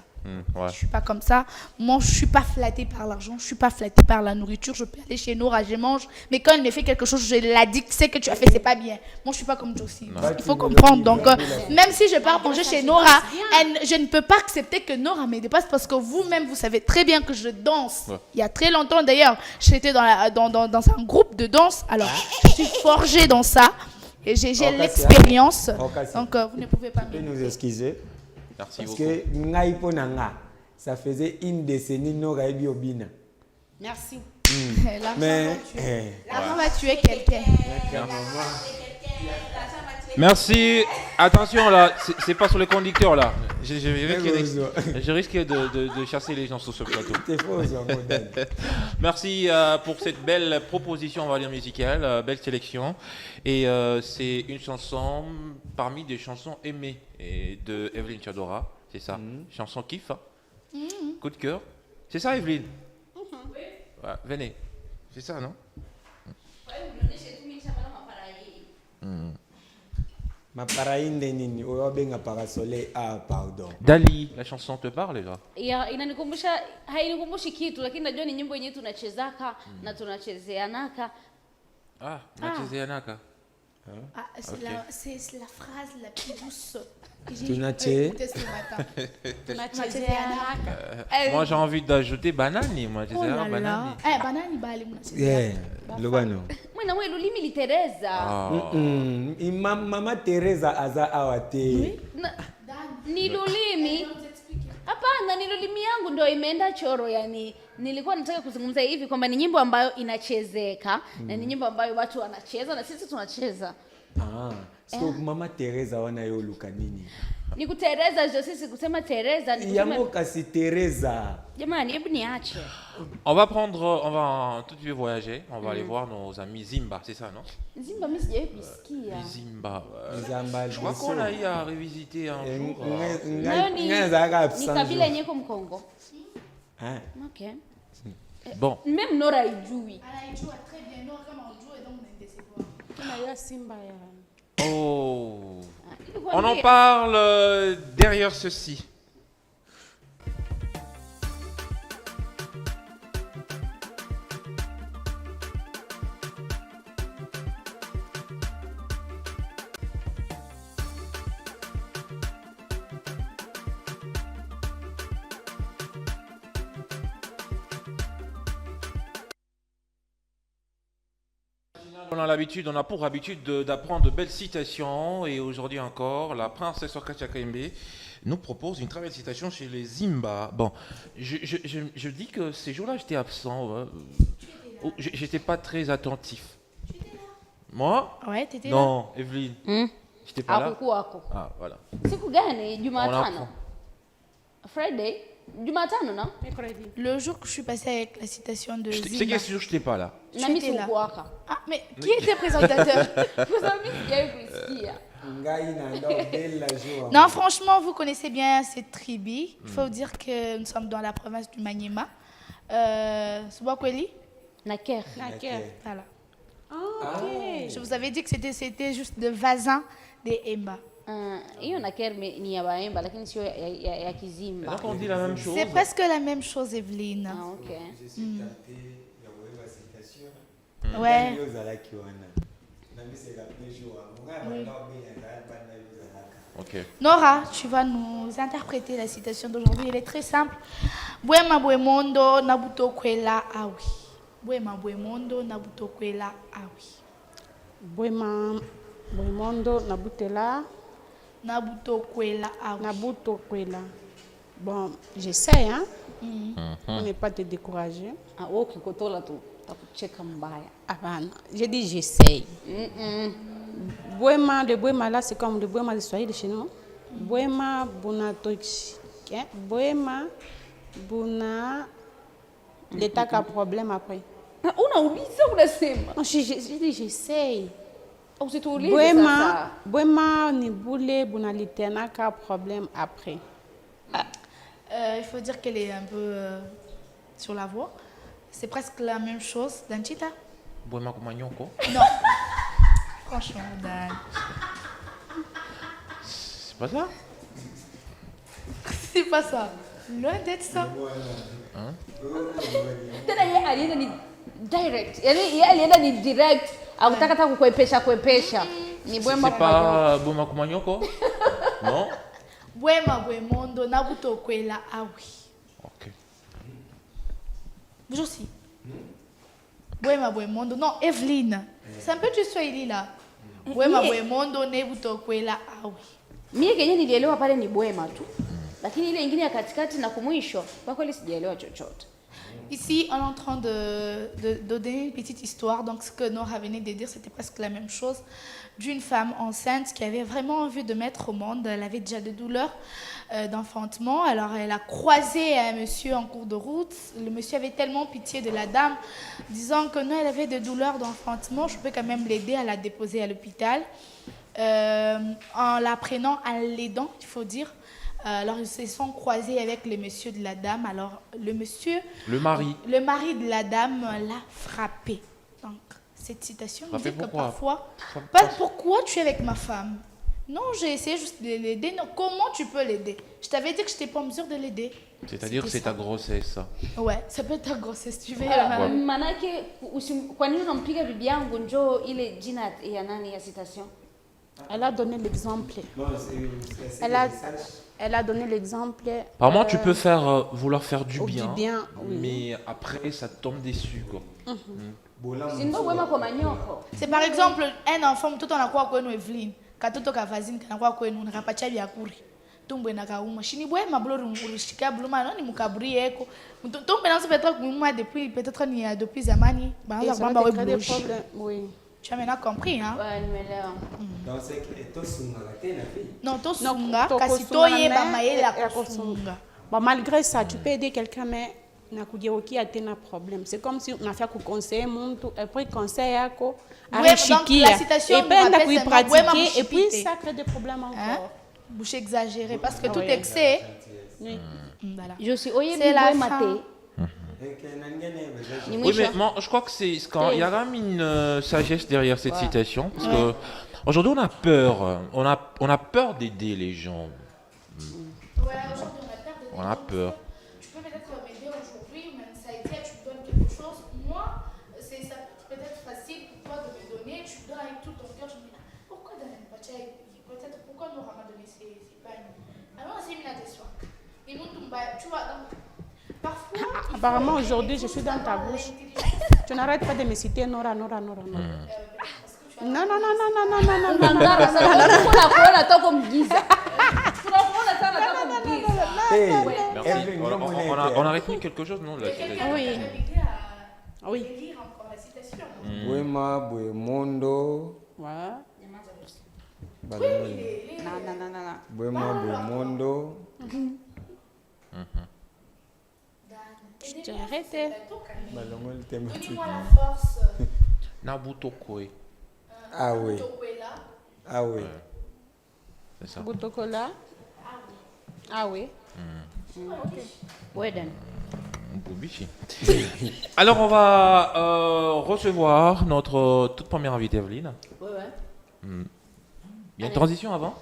Ouais. Je suis pas comme ça. Moi, je suis pas flattée par l'argent. Je suis pas flattée par la nourriture. Je peux aller chez Nora, je mange. Mais quand elle me fait quelque chose, je la dis, c'est que tu as fait, c'est pas bien. Moi, je suis pas comme Josie. Il faut comprendre. Donc, même si je pars manger chez Nora, je ne peux pas accepter que Nora me dépasse parce que vous-même, vous savez très bien que je danse. Ouais. Il y a très longtemps, d'ailleurs, j'étais dans un groupe de danse. Alors, je suis forgée dans ça. Et j'ai l'expérience. Donc, vous ne pouvez pas Tu peux me nous excuser Merci parce beaucoup. que Ngai Ponanga, ça faisait une décennie Nora Ebi Obina. Merci. Mais L'argent va tuer quelqu'un. Merci. Attention là, c'est pas sur les conducteurs là. Je risque de chasser les gens sur ce plateau. c'est faux, ça, modèle. Merci pour cette belle proposition, on va dire musicale, belle sélection. Et c'est une chanson parmi des chansons aimées de Evelyne Chadora, c'est ça. Chanson kiff, hein. Coup de cœur. C'est ça, Evelyne? Ouais, venez. C'est ça, non? Ma paraïne nini, oyo benga parasoleil, ah pardon. Dali, la chanson te parle là? Ya, inanikumbusha hainikumbushi kitu, lakini najua ni nyimbo yenyewe tunachezaka na tunachezeanaka. Ah, Machezeanaka. Ah, c'est Ok. c'est la phrase la plus douce que Tu j'ai n'as tué. écoutée ce matin. Moi j'ai envie d'ajouter banani, moi je Oh sais là banani. là. Eh, banani bali mnacheza. Yeah, Lobano. Mwina mwe lulimi litereza. Ah. Mama Teresa aza awate. Ni lulimi. Hapana, ni lulimi yangu ndio imeenda choro. Yani nilikuwa nataka kuzungumza hivi kwamba ni nyimbo ambayo inachezeka na ni nyimbo ambayo watu wanacheza na sisi tunacheza. So Mama Teresa wana yo luka nini? Ni kutereza ndio sisi kusema Teresa ni kusema Yango kasi Teresa. jamani, hebu niache. On va tout de suite voyager, on va aller voir nos amis Zimba, c'est ça, non? Zimba mimi sijawahi kusikia. Zimba. Zamba. Je crois qu'on a eu à revisiter un jour. Nayo ni kabila yenyewe kwa Mkongo. Hein? Okay. Bon, Même Nora ijui. Anaijua très bien. Non, kama ujue donc mnadecevoir. Kuna Simba ya oh. On en parle derrière ceci. On a pour habitude d'apprendre de belles citations et aujourd'hui encore, la princesse Orkacha Kaimbe nous propose une très belle citation chez les Zimba. Bon, je dis que ces jours-là, j'étais absent. J'étais pas très attentif. Moi? Ouais, t'étais là. Non, Evelyne. J'étais pas là. Akuku wako. Ah, voilà. Siku gani? On Jumatano. apprend. Friday? Jumatano, non? Mercredi. Le jour que je suis passée avec la citation de C'est Zimba. quel jour je n'étais pas là? Na mimi étais là. sikuwaka. Ah, mais qui était présentateur? Kwa sababu mimi sijawahi kuisikia. Ngai na ndo bella jour. Non, franchement, vous connaissez bien cette tribu. Il faut dire que nous sommes dans la province du Maniema. Subakweli? Naker. Naquer. Voilà. Ah, ok. Je vous avais dit que c'était juste le vasin des Emba. Hiyo Naker ni ya Baemba lakini sio ya Kizimba. Donc on dit la même chose. C'est presque la même chose, Evelyne. Ah, OK. Je suis tenté ya kuweka citation. Ouais. Ngai ozalaki wana. Na mimi c'est la premier jour. Ngai na ndo bella bana yozalaka. Ok. Nora, tu vas nous interpréter la citation d'aujourd'hui. Elle est très simple. Bwema bwemondo nabuto kwela awi. Bwema bwemondo nabuto kwela awi. Bwema bwemondo nabutela Nabuto kwela awi. nabuto kwela. Bon, j'essaie, hein. On n'est pas te décourager. Ah, wewe ukikotola tu takucheka mbaya. Hapana, j'ai dit j'essaie. Bwema, le bwema là, c'est comme le bwema de Swahili chez nous. Bwema buna tochi. Bwema buna l'état qu'a problème après. Unauliza unasema. Non, j'ai dit j'essaie. Usituulize Bwema, sasa. bwema ni boule buna litena qu'a problème après. Il faut dire qu'elle est un peu sur la voie. C'est presque la même chose. Danchita? Bwema kumanyoko. Non. Franchement, Dan. C'est pas ça? C'est pas ça. Loin d'être ça. Tena yeye alienda ni direct. Yaani yeye alienda ni direct. Hakutaka hata kukwepesha. Ni Bwema C'est kwa pas Bwema kumanyoko? Non? Bwema bwemondo nabuto kwela awi. Ok. Vous aussi. Bwema bwemondo. Non, Evelyne. C'est un peu du Swahili là. Bwema bwemondo nabuto kwela awi. Mimi kenye nilielewa pale ni Bwema tu. Lakini ile ingine ya katikati na kumwisho, kwa kweli sijaelewa chochote. Ici, on est en train de donner une petite histoire. Donc, ce que Nora venait de dire, c'était presque la même chose. D'une femme enceinte qui avait vraiment envie de mettre au monde. Elle avait déjà des douleurs d'enfantement. Alors, elle a croisé un monsieur en cours de route. Le monsieur avait tellement pitié de la dame, disant que non, elle avait des douleurs d'enfantement. Je peux quand même l'aider à la déposer à l'hôpital. En la prenant, en l'aidant, il faut dire. Alors, ils se sont croisés avec le monsieur de la dame. Alors, le monsieur... Le mari. Le mari de la dame l'a frappé. Donc, cette citation nous Frappé dit que pourquoi? parfois... Frappé Pas parce- pourquoi tu es avec ma femme. Non, j'ai essayé juste de l'aider. Non, comment tu peux l'aider? Je t'avais dit que je n'étais pas en mesure de l'aider. C'est-à-dire que c'est C'était ta grossesse, ça. ça. Ouais, ça peut être ta grossesse, tu veux. Manake kwa nini unampiga bibi yangu njoo ile jina ya nani ya citation? Elle a donné l'exemple. Bon, c'est Elle a donné l'exemple. Apparemment, tu peux vouloir faire du du bien, bien, oui. mais après, ça te tombe déçu, quoi. Si ndio Bwema kwa manyoko. C'est par exemple un enfant, mtoto anakuwa kwenu Evelyn. Katoto kavazini kanakuwa kwenu nakapacha byakuri. Tumbwe nakauma. Shini bwema blori murishika bluma nani mukaburi yeko. Tumbwe nazo peut-être kumuma peut-être ni depuis zamani. Et Baanza ça va kwamba te we créer des blush. problèmes. Oui. Tu as maintenant compris, hein? Ouais, nimeelewa. donc c'est que tosungaka te na fille. Non, tosunga Non, kasi tokosunga toyeba me- mayele ya ya kosunga. Bon, malgré ça, tu peux aider quelqu'un, mais nakugeukia a tena problème. C'est comme si on a fait conseiller mtu et puis conseil yako Ouais, arishikia. donc la citation Et nous puis on a rappelle pu seulement Bwema pratiquer et puis Mushipite. ça crée des problèmes Hein? encore. Bouche exagérée parce que tout oui. excès. Oui. Voilà. Je suis oye C'est la Bwema fin. te. Okay, Ni Oui, mwisho. mais moi, je crois que il y a quand même une sagesse derrière cette citation. Parce que aujourd'hui, on a peur. On a peur d'aider les gens. Ouais, aujourd'hui, on a peur de On a peur. Tu peux peut-être m'aider aujourd'hui, même ça a été, tu me donnes quelque chose. Moi, ça peut être facile pour toi de me donner. Tu me donnes avec tout ton cœur. Je me dis, pourquoi donner une bataille? Peut-être pourquoi Nora m'a donné ces pagnes? Alors, c'est une adhésion. Et nous, tu vois, donc, parfois. Apparemment, aujourd'hui, je suis dans ta bouche. L'intelligence Tu n'arrêtes pas de me citer Nora. Non. Non. Tunakuona toka mgiza. Tunakuona sana toka mgiza. Hey, Merci. Evelyn, On a retenu quelque chose, non là, Oui. Oui. Lire encore la citation. Bwema, Bwemondo. Ouais. Non. Bwema, Bwemondo. Tu as arrêté. Balongoli thématique. Dis-moi la force. Nabuto Koe. Ah oui. Tokwela. Ah oui. C'est ça. Boutokola. Ah oui. Wedan. Mbubichi. Alors, on va recevoir notre toute première invitée, Evelyne. Ouais. Il y a une transition avant?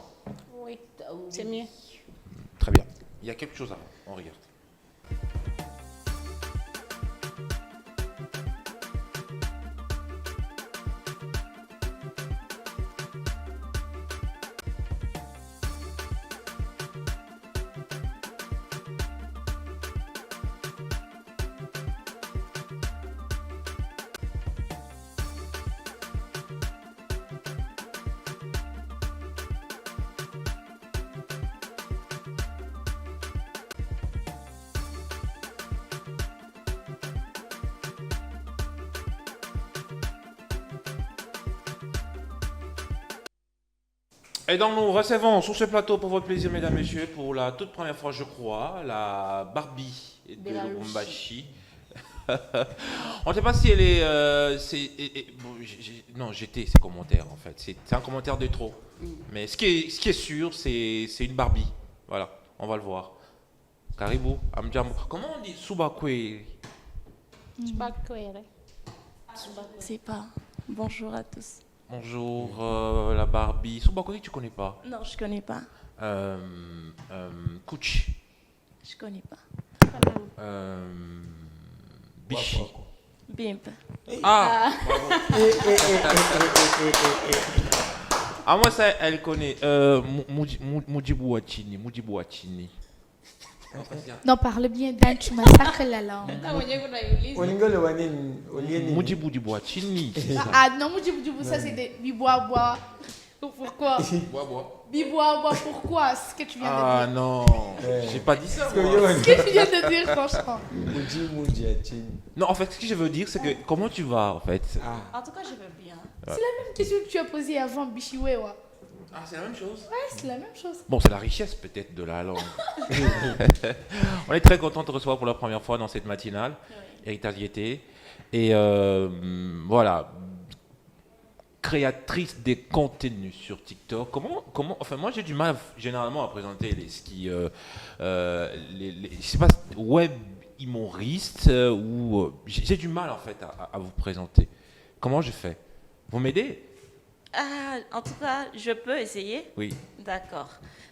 Oui. C'est mieux. Très bien. Il y a quelque chose avant. On regarde. Et donc nous recevons sur ce plateau pour votre plaisir, mesdames, messieurs, pour la toute première fois, je crois, la Barbie de Lubumbashi. On ne sait pas si elle est... non, j'étais ces commentaires en fait. C'est un commentaire de trop. Mais ce qui est sûr, c'est une Barbie. Voilà, on va le voir. Karibu, Amjambo. Comment on dit Subakwe? C'est pas. Bonjour à tous. Bonjour, la Barbie. Subakwe, tu connais pas? Non, je connais pas. Kuch. Je connais pas. Bichi. Bimp. Ah, ah, moi ça, elle connaît. Mujibu Wachini. Non, parle bien, Dan, tu massacres la langue. Olingo le wanini, olieni. Mujibu Wachini. Ah non, Moudjibou, ça c'est des bibois. Pourquoi? Bibois, pourquoi? Ce que tu viens de Ah dire. non, j'ai pas dit ça. Parce que moi. yo, Ce que tu viens de dire, franchement. Muji achini. Non, en fait, ce que je veux dire, c'est que comment tu vas en fait? Ah. En tout cas, je veux bien. C'est la même question que tu as posée avant, Bichiwewa. Ah, c'est la même chose. Ouais, c'est la même chose. Bon, c'est la richesse peut-être de la langue. On est très content de te recevoir pour la première fois dans cette matinale, Héritage Gaieté. Et voilà, créatrice des contenus sur TikTok. Enfin, moi j'ai du mal généralement à présenter les skis, je sais pas, web humoristes ou j'ai du mal en fait à vous présenter. Comment je fais? Vous m'aidez? Ah, en tout cas, je peux essayer. Oui. D'accord.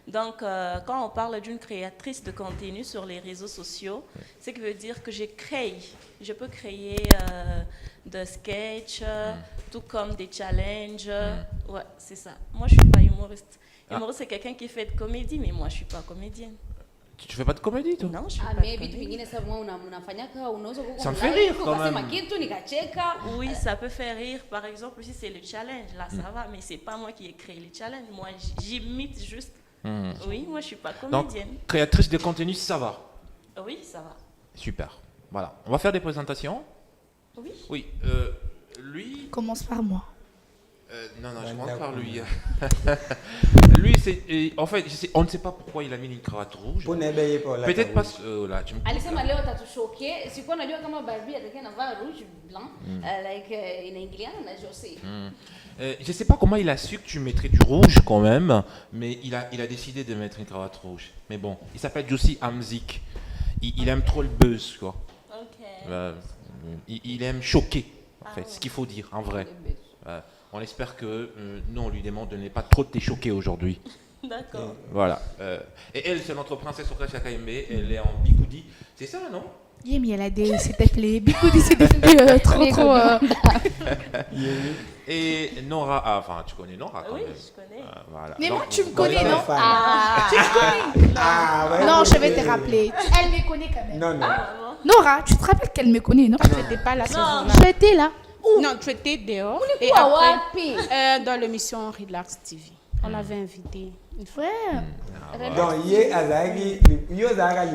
Donc, quand on parle d'une créatrice de contenu sur les réseaux sociaux, ce qui veut dire que je peux créer des sketchs, tout comme des challenges. Ouais, c'est ça. Moi, je ne suis pas humoriste. Humoriste, c'est quelqu'un qui fait de comédie, mais moi, je ne suis pas comédienne. Tu fais pas de comédie, toi? Non, je suis Ah, pas mais vitu comédienne. vingine sasa unafanyaka unaweza kuwa Ça me fait rire, quand ukasema même. kitu nikacheka. Oui, ça peut faire rire. Par exemple, si c'est le challenge, là, ça va, mais c'est pas moi qui ai créé le challenge. Moi, j'imite juste. Oui, moi, je suis pas Donc, comédienne. créatrice de contenu, ça va. Oui, ça va. Super. Voilà. On va faire des présentations. Oui. Oui. Lui. Commence par moi. Non, je commence par lui. Lui, c'est. En fait, on ne sait pas pourquoi il a mis une cravate rouge. Peut-être parce que. Là, tu me. Alisema leo tatushoke. Sikuwa najua kama Barbie atakuwa anavaa rouge blanc, inaingiliana na José. Je ne sais pas comment il a su que tu mettrais du rouge quand même, mais il a décidé de mettre une cravate rouge. Mais bon, il s'appelle Josie Hamzik. Il aime trop le buzz, quoi. Ok. Il aime choquer, en fait, ce qu'il faut dire, en vrai. On espère que nous, on lui demande de ne pas trop te choquer aujourd'hui. D'accord. Voilà. Et elle, c'est notre princesse Okacha Kaimbe. Elle est en bigoudi. C'est ça, non? Yemialade, s'il te plaît. Bicoudi, c'est devenu trop. Et Nora, enfin, tu connais Nora quand Oui, même. je connais. Voilà. Mais moi, Donc, tu me connais, non? Ah, Tu me connais? ouais, Non, ouais, je vais ouais. te rappeler. Elle me connaît quand même. Non. Ah, bon? Nora, tu te rappelles qu'elle me connaît, non? Tu n'étais pas là ce jour-là. J'étais là. Non, tu étais dehors. Et Ulikuwa après, wapi? dans l'émission Relax TV, on l'avait invitée. Frère. Donc, hier, Azagi,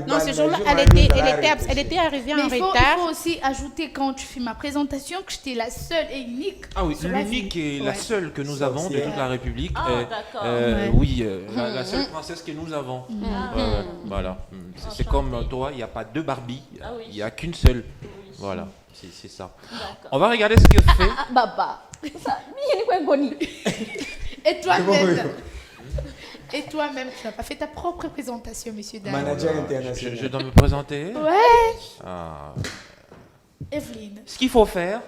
Non, ce jour-là, elle était arrivée Mais en il retard. faut aussi ajouter quand tu fais ma présentation que j'étais la seule et unique. Ah oui, sur la l'unique ville. et la Ouais. seule que nous avons de toute la République. Ah, d'accord. Ouais. Oui, la seule princesse que nous avons. Voilà. C'est comme toi, il n'y a pas deux Barbie, Ah oui. il n'y a qu'une seule. Voilà, c'est ça. On va regarder ce que fait. Ah, baba. Sasa, mimi nilikuwa ngoni. Et toi-même. Et toi-même, tu n'as pas fait ta propre présentation, monsieur Dan. manager Je international. dois me présenter. Ouais. Ah. Evelyne. Ce qu'il faut faire,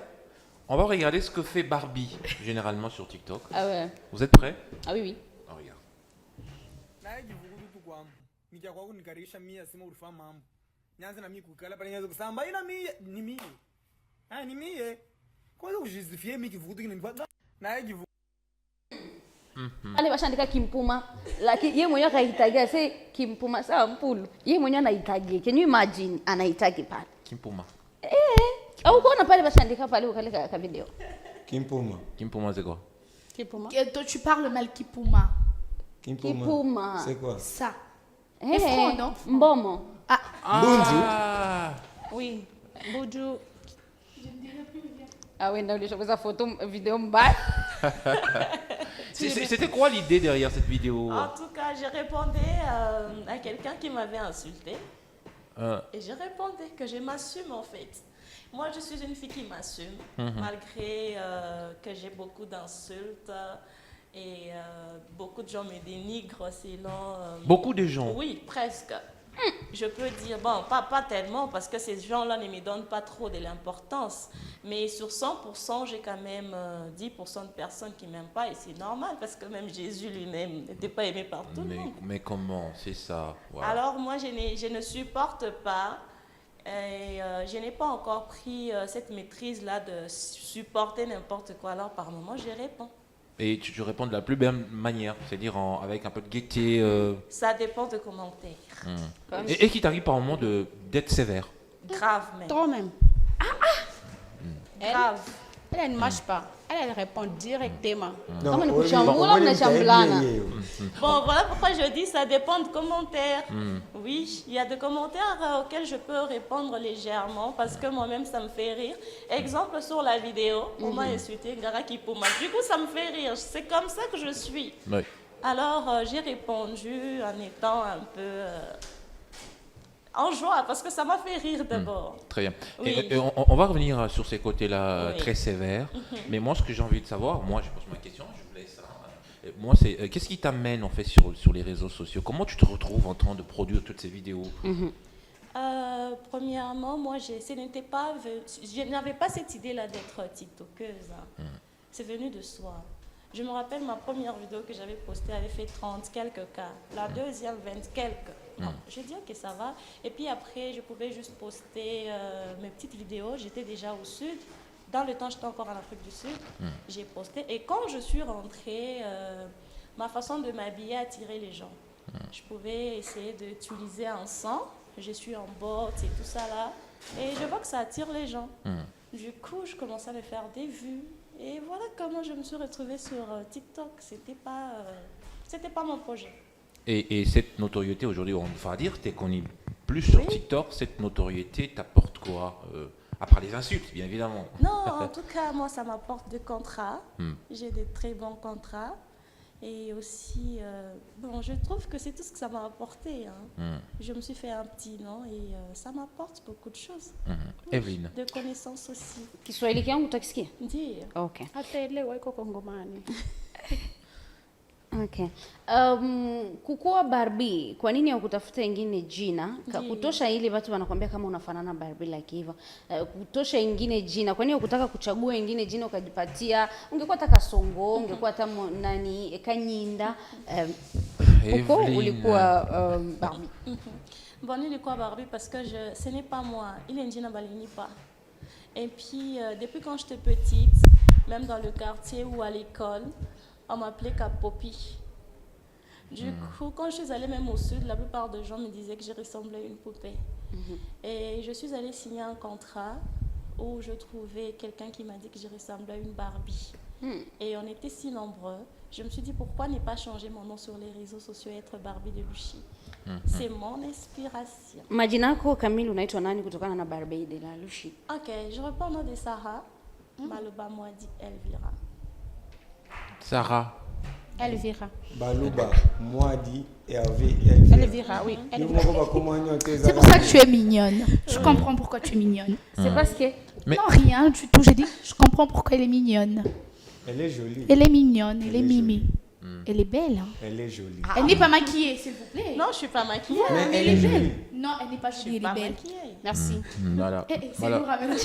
on va regarder ce que fait Barbie généralement sur TikTok. Ah ouais. Vous êtes prêts? Ah oui, oui. On regarde. naye jivukututu kwangu nikia kwako nikarisha mia sima ulifa mambo nyanze na mimi kukala pale nyanze kusamba ina mie ni mie ni mie kwanza kujisifie mimi kivukutu kinanifuata naye jivukutu Wale washaandika Kimpuma, lakini yeye mwenyewe akaitagia si Kimpuma sawa mpulu. Yeye mwenyewe anaitagia. Can you imagine anaitagia pale? Kimpuma. Au kuona pale washaandika pale ukale ka video. Kimpuma. Kimpuma, c'est quoi? Qui pour moi? Et toi, tu parles mal Kipuma. Kipuma. C'est quoi? Ça. Eh, franc, non? Mbomo. Ah. Oui. Boudjou. Ah oui, ndio ulishokoza photo video mbaya. C'était quoi l'idée derrière cette vidéo? En tout cas, je répondais à quelqu'un qui m'avait insulté. Et je répondais que je m'assume en fait. Moi, je suis une fille qui m'assume, malgré que j'ai beaucoup d'insultes et beaucoup de gens me dénigrent sinon... Beaucoup de gens. Oui, presque. Je peux dire, bon, pas tellement, parce que ces gens-là ne me donnent pas trop de l'importance. Mais sur 100%, j'ai quand même 10% de personnes qui ne m'aiment pas. Et c'est normal, parce que même Jésus lui-même n'était pas aimé par tout le monde. Mais comment? C'est ça. Voilà. Alors moi, je ne supporte pas, et je n'ai pas encore pris cette maîtrise-là de supporter n'importe quoi. Alors par moment, je réponds. Et tu réponds de la plus belle manière, c'est-à-dire avec un peu de gaieté. Ça dépend de commentaires. Et qui t'arrive par moment d'être sévère. Grave même. Trop même. Grave. Elle ne marche pas. Elle répond directement. Kama ni kuchambula mnachambulana. Bon, voilà pourquoi je dis ça dépend de commentaires. Oui, il y a des commentaires auxquels je peux répondre légèrement parce que moi-même ça me fait rire. Exemple sur la vidéo, on m'a insulté Ngara Kipuma. Du coup, ça me fait rire. C'est comme ça que je suis. Oui. Alors, j'ai répondu en étant un peu en joie parce que ça m'a fait rire d'abord. Très bien. Oui. Et on va revenir sur ces côtés-là Oui. très sévères. Mais moi, ce que j'ai envie de savoir, moi, je pose ma question, je vous laisse. Moi, c'est qu'est-ce qui t'amène en fait sur les réseaux sociaux? Comment tu te retrouves en train de produire toutes ces vidéos? Premièrement, moi, je n'avais pas cette idée-là d'être TikTokeuse. C'est venu de soi. Je me rappelle ma première vidéo que j'avais postée avait fait 30 quelques cas. La deuxième, 20 quelques. Bon, je dis que ça va. Et puis après, je pouvais juste poster mes petites vidéos. J'étais déjà au sud. Dans le temps, j'étais encore en Afrique du Sud. J'ai posté. Et quand je suis rentrée, ma façon de m'habiller a attiré les gens. Je pouvais essayer d'utiliser un son. Je suis en bottes et tout ça là. Et je vois que ça attire les gens. Du coup, je commençais à me faire des vues. Et voilà comment je me suis retrouvée sur TikTok. C'était pas mon projet. Et cette notoriété aujourd'hui, on va dire, tu es connu plus sur TikTok, cette notoriété t'apporte quoi? À part les insultes, bien évidemment. Non, en tout cas, moi, ça m'apporte des contrats. J'ai des très bons contrats. Et aussi, bon, je trouve que c'est tout ce que ça m'a apporté. Je me suis fait un petit nom et ça m'apporte beaucoup de choses. Evelyne. De connaissances aussi. Kiswahili kyangu utakisikia? Ndiyo. Okay. Hata ile weko Kongomani. Okay. Kukuwa Barbie, kwa nini hukutafuta ingine jina? Kutosha ili watu wanakuambia kama unafanana Barbie like hivyo. Kutosha ingine jina. Kwa nini hukutaka kuchagua ingine jina ukajipatia? Ungekuwa taka Songo, ungekuwa hata nani Kanyinda. Kuko ulikuwa Barbie. Bon, nilikuwa Barbie parce que ce n'est pas moi. Il est Njina Balini pas. Et puis, depuis quand j'étais petite, même dans le quartier ou à l'école, on m'appelait Kapopi. Du coup, quand je suis allée même au sud, la plupart des gens me disaient que je ressemblais à une poupée. Et je suis allée signer un contrat où je trouvais quelqu'un qui m'a dit que je ressemblais à une Barbie. Et on était si nombreux. Je me suis dit, pourquoi ne pas changer mon nom sur les réseaux sociaux et être Barbie de Luchi? C'est mon inspiration. Majina yako kamili unaitwa nani kutokana na Barbie de la Luchi? Ok, je reprends le nom de Sarah. Maloba Mwadi Elvira. Sarah. Elvira. Baluba, Mwadi, Hervé, Elvira, oui. Elvira. C'est pour ça que tu es mignonne. Je comprends pourquoi tu es mignonne. C'est parce que Mais- Non, rien du tout. J'ai dit, je comprends pourquoi elle est mignonne. Elle est jolie. Elle est mignonne, elle est est mimi. Elle est belle. Hein. Elle est jolie. Elle n'est pas maquillée, s'il vous plaît. Non, je suis pas maquillée. Mais mais elle est jolie. Non, elle n'est pas Je jolie, suis elle pas est belle. maquillée. Merci. Voilà. C'est Voilà. lourd à même.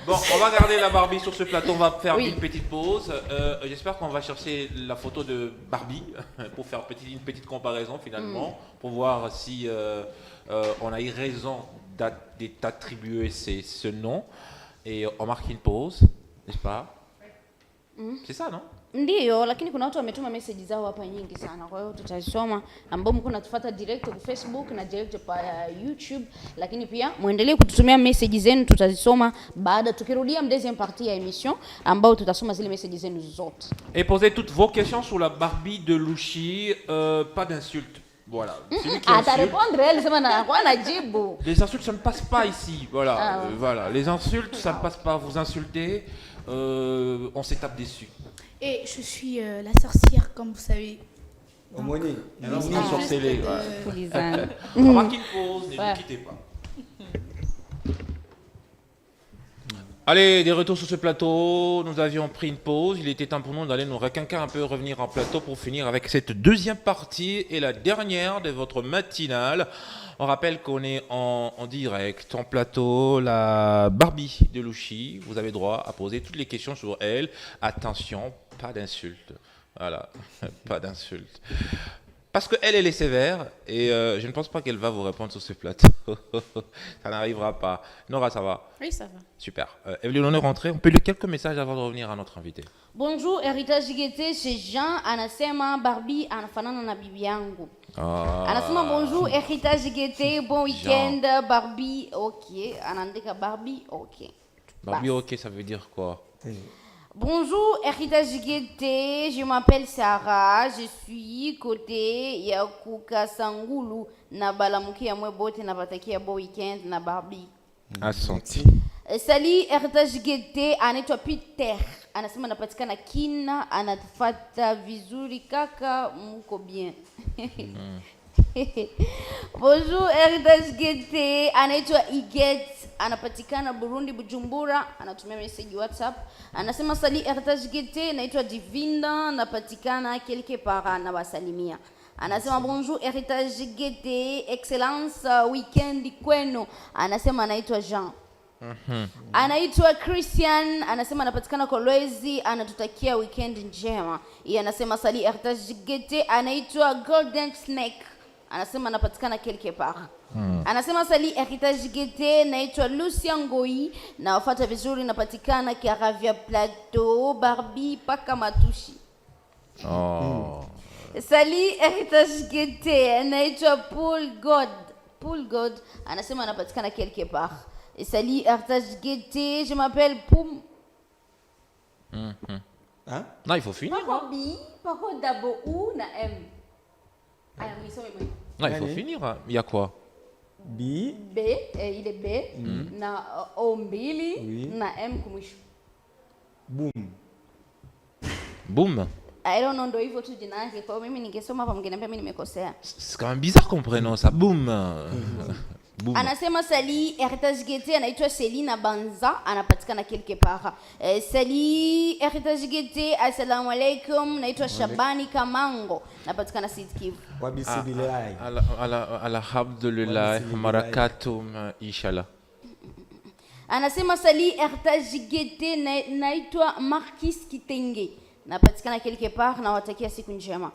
Bon, on va garder la Barbie sur ce plateau. On va faire Oui. une petite pause. J'espère qu'on va chercher la photo de Barbie pour faire une petite comparaison finalement, pour voir si on a eu raison d'attribuer ce nom. Et on marque une pause, n'est-ce pas? C'est ça, non? Ndiyo, lakini kuna watu wametuma message zao hapa nyingi sana. Kwa hiyo tutasoma, ambao mko natufuata direct kwa Facebook na direct kwa YouTube, lakini pia muendelee kututumia message zenu, tutazisoma baada tukirudia deuxième partie ya émission ambao tutasoma zile message zenu zote. Et posez toutes vos questions sur la Barbie de Luchi, pas d'insultes. Voilà. Celui qui insulte, Atarepondre elle sema na kwa najibu. les insultes, ça ne passe pas ici. Voilà. Ah ouais. Voilà. Les insultes, ça ne passe pas. Vous insultez, on s'étape dessus. Et je suis la sorcière, comme vous savez. Omoni, Non, vous ensorcelez. Kulizana. On marque une pause, ne Ouais. nous quittez pas. Allez, des retours sur ce plateau. Nous avions pris une pause. Il était temps pour nous d'aller nous requinquer un peu, revenir en plateau pour finir avec cette deuxième partie et la dernière de votre matinale. On rappelle qu'on est en direct, en plateau, la Barbie de Luchi. Vous avez droit à poser toutes les questions sur elle. Attention, pas d'insultes. Voilà, pas d'insultes. Parce qu'elle est sévère et je ne pense pas qu'elle va vous répondre sur ce plateau. Ça n'arrivera pas. Nora, ça va? Oui, ça va. Super. Evelyne, on est rentré. On peut lire quelques messages avant de revenir à notre invité. Bonjour, Héritage GT, c'est Jean, anasema Barbie anafanana na bibi yangu. Anasema bonjour, Héritage GT, bon week-end, Barbie, ok. Anaandika Barbie, ok. Barbie, ok, ça veut dire quoi? Bonjour, Héritage GT, je m'appelle Sarah, je suis côté ya Kukasangulu na balamukia mwe bote na batakia bon week-end na Barbie. Asante. Salut, Héritage GT, anaitwa Peter. Anasema anapatikana Kina, anatufuata vizuri kaka, mko bien. Bonjour, Héritage GT, anaitwa Iget, anapatikana Burundi Bujumbura, anatumia message WhatsApp. Anasema salut, Héritage GT, naitwa Divinda, anapatikana quelque part na wasalimia. Anasema bonjour, Héritage GT, excellence weekend kwenu. Anasema anaitwa Jean. Anaitwa Christian, anasema anapatikana Kolwezi, anatutakia weekend njema. Yeye anasema sali Héritage GT, anaitwa Golden Snake, anasema anapatikana quelque part. Anasema sali Héritage GT, naitwa Lucia Ngoi, na wafuata vizuri, napatikana Kiaravia Plateau, Barbie paka Matushi. Oh. Sali Héritage GT, naitwa Paul God, anasema anapatikana quelque part. Et salut, Héritage GT, je m'appelle Poum. Hein? Non, il faut finir. Barbie, pako dabo ou na M. Aya, mwisome mwe. Non, il faut Allez. finir. Il y a quoi? B, B, il est B, na O mbili, Oui. na M kumwisho. boom. Boum. I don't know, ndo hivyo tu jina yake. Kwa hiyo mimi ningesoma hapa mngeniambia mimi nimekosea. C'est quand même bizarre comme prénom, ça. Boum. Boum. Anasema sali Héritage GT, anaitwa Selina Banza, anapatikana quelque part. Sali Héritage GT, assalamu alaikum, naitwa Shabani Kamango, napatikana Sud Kivu. Wabisibilahi. Alhamdulillah. Marakatum, inshallah. Anasema sali Héritage GT, naitwa Marquis Kitenge, napatikana quelque part, nawatakia siku njema.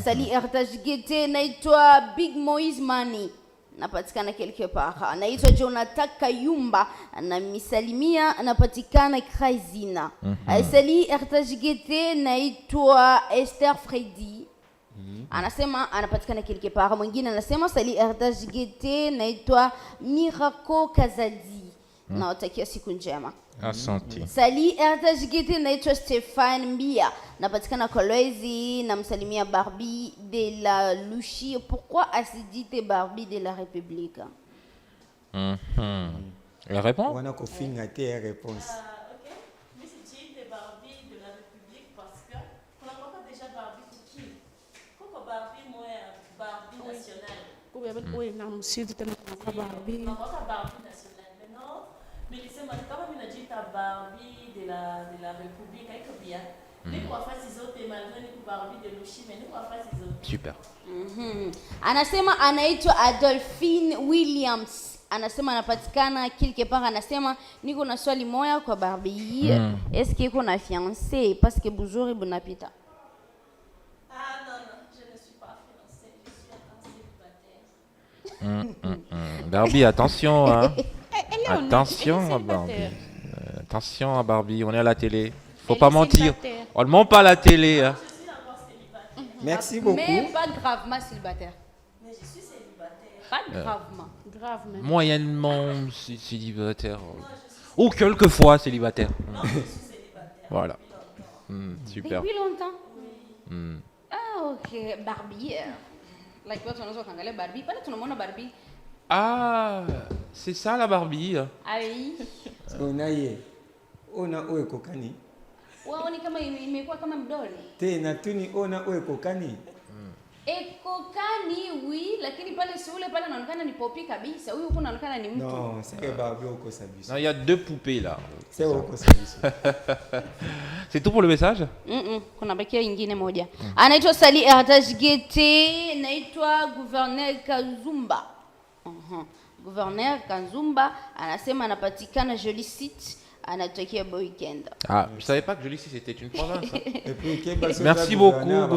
Sali Héritage GT, naitwa Big Moise Mani, napatikana quelque part. Anaitwa Jonathan Kayumba, anamisalimia, anapatikana Krazina. Sali RTGT, naitwa Esther Freddy. Anasema anapatikana quelque part. Mwingine anasema sali RTGT, naitwa Mirako Kazadi. Nawatakia siku njema. Asante. Sali RTGT, naitwa Stéphane Mbia, napatikana Kolwezi, namsalimia Barbie de la Luchi. Pourquoi asidite Barbie de la République? La réponse? On a confiné tes réponses. Ok. Mais c'est dit de Barbie de la République parce que on n'a pas déjà Barbie pour qui? Pourquoi Barbie, moi, Barbie nationale? Oui, na msitu tena kwa Barbie. On n'a pas Barbie nationale. Mais non, mais laissez-moi, quand même, on a dit ta Barbie de la République, avec bien. Nous, on va faire ces autres, malgré nous, Barbie de Luchi, mais nous, on va faire ces autres. Super. Anasema anaitwa Adolphine Williams. Anasema anapatikana quelque part. Anasema niko na swali moya kwa Barbie. Est-ce que iko na fiancé parce que buzuri bunapita? Ah non, non, je ne suis pas fiancée, je suis célibataire. Barbie, attention. Hein. Elle est honnête, Attention elle est à Barbie. célibataire. Attention à Barbie, on est à la télé. Faut Elle pas est mentir. célibataire. On ne ment pas à la télé. Hein. Merci beaucoup. Mais pas gravement célibataire. Mais je suis célibataire. Pas gravement. Grave même. Moyennement célibataire. Ou quelquefois célibataire. Non, je suis célibataire. Voilà. Super. Depuis longtemps. Ah, ok. Barbie. Like watu wanaweza kuangalia Barbie. Pale tunamwona Barbie. Ah, c'est ça la Barbie. Ai. On a ye. On a oe kokani. Wao ni kama imekuwa kama mdoli. Tena tuni ona oe kokani. Ekokani oui, lakini pale si ule pale anaonekana ni popi kabisa. Huyu huko anaonekana ni mtu. Non, c'est que Barbie au Kosabiso. Non, il y a deux poupées là. C'est au Kosabiso. C'est tout pour le message? Kuna bakia ingine moja. Anaitwa Sali RTGT, naitwa Gouverneur Kazumba. Gouverneur Kazumba anasema anapatikana Joli City, anatokea weekend. Ah, je savais pas que Joli City c'était une province. Hein. Et puis, Kebasoza, Merci beaucoup, gouverneur,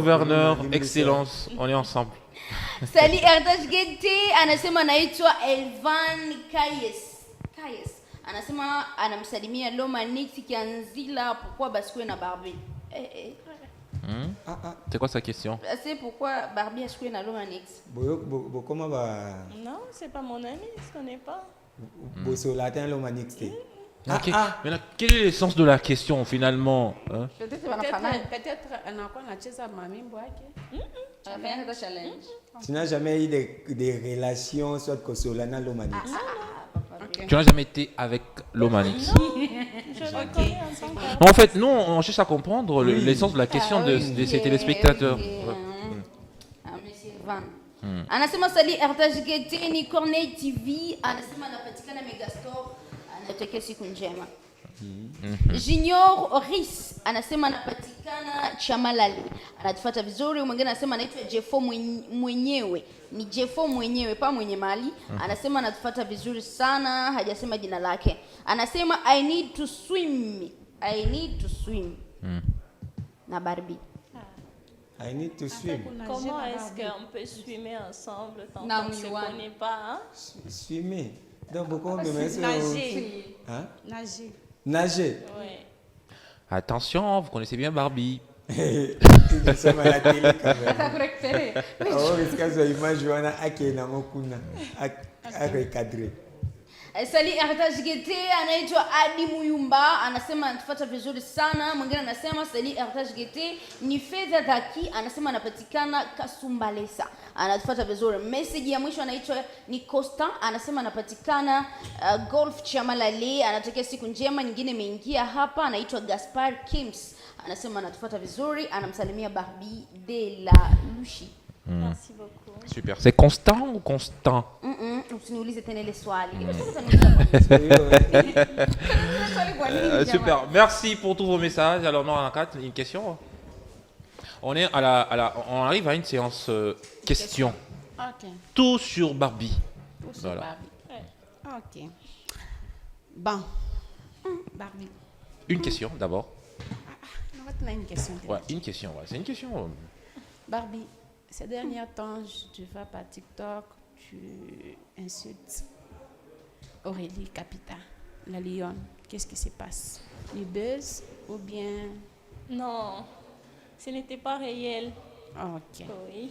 gouverneur. Excellence. On est ensemble. Sali RTGT anasema anaitwa Elvan Kayes. Anasema anamsalimia Loma Nix Kianzila, pourquoi Basque na Barbie. C'est quoi sa question? C'est pourquoi Barbie a joué na Loma Nix. Comment va Non, c'est pas mon ami, je ne connais pas. Bosso latin Lomanix? Ok. Maintenant, quel est le sens de la question finalement? Hein? Peut-être wanafanana. Peut-être anakuwa anacheza mamimbo yake. Anafanya hata challenge. Tu n'as jamais eu des relations soit Kosolana Lomanix? Tu n'as jamais été avec Lomanix? Je le connais en tant que... En fait, nous, on cherche à comprendre l'essence de la question de ces téléspectateurs. Monsieur Van. Anasema Sali RTGT ni Corneille TV, anasema anapatikana Megastore, anatokea siku njema. Junior Ris anasema anapatikana Chamalali, anatufuata vizuri. Mwingine anasema anaitwa Jeffo mwenyewe, ni Jeffo mwenyewe pa mwenye mali. Anasema anatufuata vizuri sana, hajasema jina lake. Anasema I need to swim na Barbie. I need to swim. Comment est-ce qu'on peut swimmer ensemble tant Non, qu'on ne se Yoann. connaît pas, hein? Swimmer. Donc, pourquoi on me met sur... Nager. Hein? Nager. Nager. Oui. Attention, vous connaissez bien Barbie. Nous sommes à la télé quand même. Atakurektere. Oh, est-ce que vous image Joana Akena Mokuna à recadrer? Sali RTGT anaitwa Adi Muyumba, anasema anatufuata vizuri sana. Mwingine anasema Sali RTGT ni Fedha Dhaki, anasema anapatikana Kasumbalesa, anatufuata vizuri. Message ya mwisho anaitwa ni Costa, anasema anapatikana Golf Chamalale, anatokea siku njema. Nyingine imeingia hapa, anaitwa Gaspar Kims, anasema anatufuata vizuri, anamsalimia Barbie de la Luchi. Merci beaucoup. Super. C'est Constant ou Constant? Usiniulize tena ile swali. Super. Merci pour tous vos messages. Alors, non, une question. On est on arrive à une séance questions. Ok. Tout sur Barbie. Tout sur Voilà. Barbie. Ok. Bon. Barbie. Une question d'abord. On a une question. Ouais, une question. Ouais. C'est une question. Barbie, ces derniers temps, tu vas par TikTok, tu insultes Aurélie Capita, la lionne. Qu'est-ce qui se passe? Du buzz ou bien... Non, ce n'était pas réel. Ok. Oui.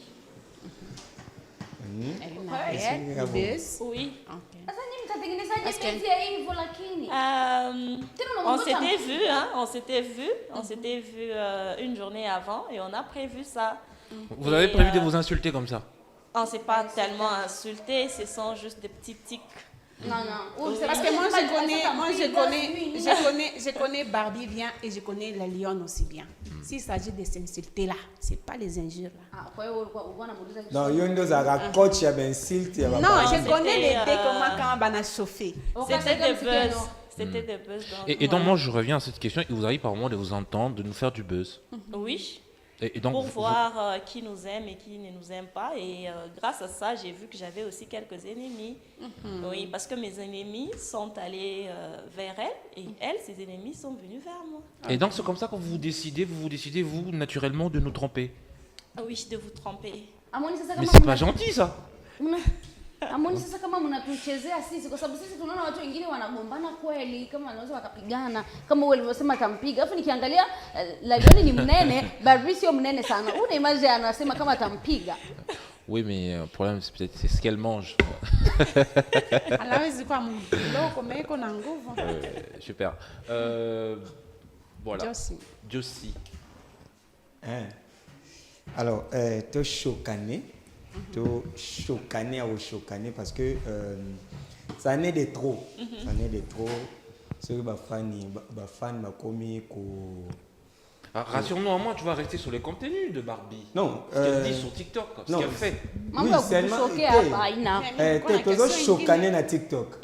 Elle n'a rien. Du buzz? Oui. Ok. Sasa nyinyi mtatengenezaje Parce que- pezi ya hivyo lakini? Tena On unamkuta s'était mtu- vu, hein, on s'était vu une journée avant et on a prévu ça. Vous avez prévu de vous insulter comme ça? On ne s'est pas tellement insulté, ce sont juste des petits tics. Non, non. Ou, c'est Parce pas- que moi, c'est je pas- connais, c'est moi, pas- je connais Barbie bien et je connais la lionne aussi bien. S'il s'agit de s'insulter là, c'est pas les injures là. Ah, kwa hiyo ulikuwa unamuuliza kitu. Non, yo ndo za coach ya bensilte ya Non, baba. je connais les c'était, deux comment quand on a chauffé. C'était des buzz. C'était des buzz. Et donc, moi, je reviens à cette question. Il vous arrive par moment de vous entendre, de nous faire du buzz. Oui. Et donc, Pour voir qui nous aime et qui ne nous aime pas. Et grâce à ça, j'ai vu que j'avais aussi quelques ennemis. Oui, parce que mes ennemis sont allés vers elle et elle, ses ennemis sont venus vers moi. Et donc, c'est comme ça que vous décidez, vous, naturellement, de nous tromper. Oui, de vous tromper. Amoni sasa Mais kama c'est mna- pas gentil, ça. Amoni sasa kama mnatuchezea sisi kwa sababu sisi tunaona watu wengine wanagombana kweli kama wanaweza wakapigana kama wewe ulivyosema atampiga. Alafu nikiangalia Lalioni ni mnene, Barbie sio mnene sana. Una imagine anasema kama atampiga. Oui, mais le problème, c'est peut-être c'est ce qu'elle mange. Anaweza kuwa mloko meko na nguvu. Super. Voilà. Josie. Hein. Alors, to chocané au chocané parce que ça n'est de trop. Ça n'est de trop. Ce que fan m'a commis Rassure-nous, à moi, tu vas rester sur les contenus de Barbie. Non. Ce qu'elle dit sur TikTok, ce non. qu'elle fait. Mambo ya kukushokea hapa haina. Tozo chocané na TikTok.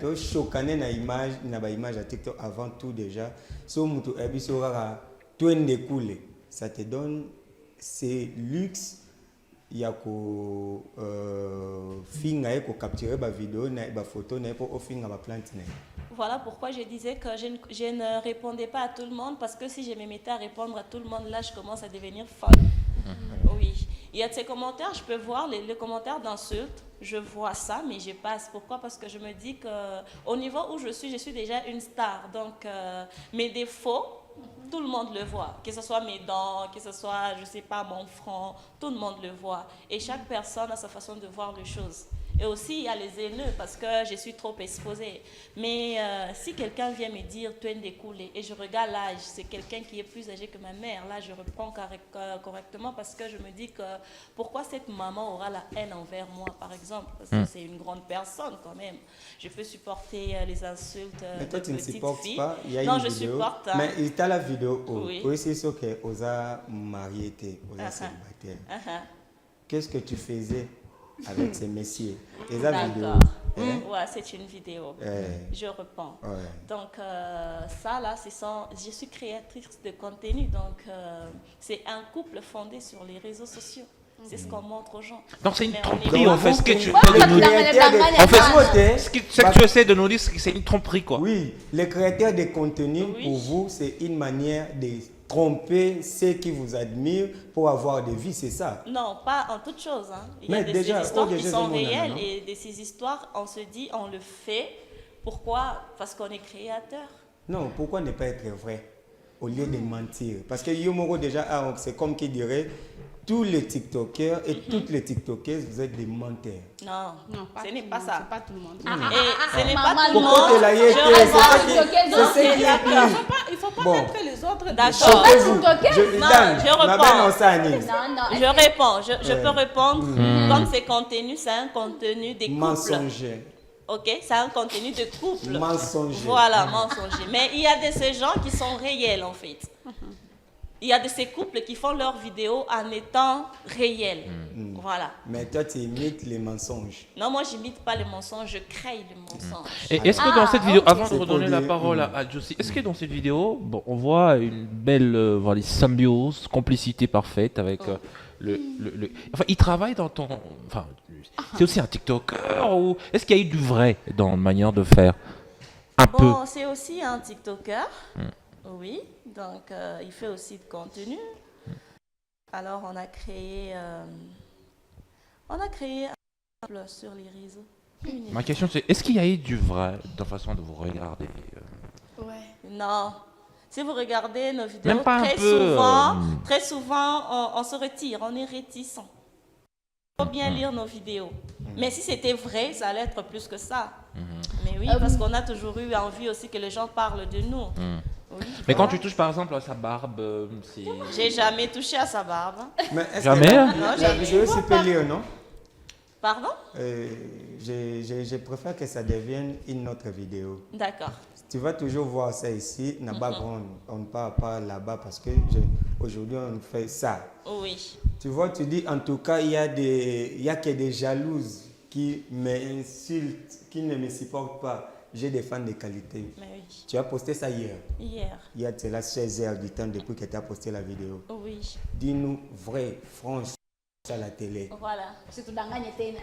To chocané na image na ba image à TikTok avant tout déjà. So mutu ebiso rara twende kule. Ça te donne c'est luxe ya ko finga eko capturer ba vidéo na ba photo na po finga ba plante na. Voilà pourquoi je disais que je ne répondais pas à tout le monde, parce que si je me mettais à répondre à tout le monde, là, je commence à devenir folle. Oui. Il y a de ces commentaires, je peux voir les commentaires d'insultes, je vois ça, mais je passe. Pourquoi? Parce que je me dis qu'au niveau où je suis déjà une star. Donc, mes défauts, tout le monde le voit. Que ce soit mes dents, que ce soit, je ne sais pas, mon front, tout le monde le voit. Et chaque personne a sa façon de voir les choses. Et aussi, il y a les haineux parce que je suis trop exposée. Mais si quelqu'un vient me dire « tu es découlé » et je regarde l'âge, c'est quelqu'un qui est plus âgé que ma mère, là, je reprends correctement parce que je me dis que pourquoi cette maman aura la haine envers moi, par exemple? Parce que c'est une grande personne quand même. Je peux supporter les insultes mais toi, de tu ne petites supportes filles. pas. Il y a Non, une je vidéo. supporte. Hein. Mais il t'a la vidéo. Oui. Oui, c'est sûr que Oza marié, Oza célibataire. Qu'est-ce que tu faisais avec ces messieurs? Et la vidéo. Ouais, c'est une vidéo. Je reprends. Donc, ça, là, je suis créatrice de contenu. Donc, c'est un couple fondé sur les réseaux sociaux. C'est ce qu'on montre aux gens. Donc, c'est une Mais tromperie, on est en fait. Ce que tu essaies de nous dire, c'est que c'est une tromperie, quoi. Oui, le créateur de contenu, pour vous, c'est une manière de tromper ceux qui vous admirent pour avoir des vies, c'est ça? Non, pas en toute chose. Hein. Il y a Mais des déjà, histoires qui déjà, sont c'est mon réelles âme, et de ces histoires, on se dit, on le fait. Pourquoi? Parce qu'on est créateur. Non, pourquoi ne pas être vrai au lieu de mentir? Parce que Yomoro, déjà, c'est comme qui dirait tous les TikTokers et toutes les TikTokeuses, vous êtes des menteurs. Non, ce n'est pas ça. C'est pas tout le monde. Et ce n'est pas tout le Pourquoi monde. tu l'as été? C'est ce qui est plus. Il ne faut pas Bon. mettre les autres. D'accord. Choquez-vous. Je réponds. Je peux répondre. Comme ces contenus, c'est un contenu de couple. Mensonger. Ok, c'est un contenu de couple. Mensonger. Voilà, mensonger. Mais il y a de ces gens qui sont réels en fait. Il y a de ces couples qui font leurs vidéos en étant réels. Voilà. Mais toi, tu imites les mensonges. Non, moi, j'imite pas les mensonges, je crée les mensonges. Et est-ce que dans cette vidéo, avant de C'est redonner pour la dire- parole à Josie, est-ce que dans cette vidéo, bon, on voit une belle voilà, symbiose, complicité parfaite avec Enfin, il travaille dans ton... Enfin, c'est aussi un TikToker ou... Est-ce qu'il y a eu du vrai dans la manière de faire? Un peu. Bon, c'est aussi un TikToker. Oui, donc il fait aussi de contenu. Alors, on a créé sur les réseaux. Ma question c'est, est-ce qu'il y a eu du vrai dans la façon de vous regarder Ouais. Non. Si vous regardez nos vidéos, Même pas un très peu, souvent, on se retire, on est réticent. Il faut bien lire nos vidéos. Mais si c'était vrai, ça allait être plus que ça. Mais oui, parce qu'on a toujours eu envie aussi que les gens parlent de nous. Oui, Mais quand voilà. tu touches par exemple à sa barbe, c'est... J'ai jamais touché à sa barbe. Mais est-ce Jamais, que hein? Non, la jamais. vidéo, tu peux lire, non? Pardon? Je préfère que ça devienne une autre vidéo. D'accord. Tu vas toujours voir ça ici, on ne parle pas là-bas parce que aujourd'hui on fait ça. Oui. Tu vois, tu dis en tout cas, il y a que des jalouses qui m'insultent, qui ne me supportent pas. J'ai des fans de qualité. Mais oui. Tu as posté ça hier. Hier. Il y a cela 16 heures du temps depuis que tu as posté la vidéo. Oui. Dis-nous vrai, franche, à la télé. Voilà. Situdanganye tena.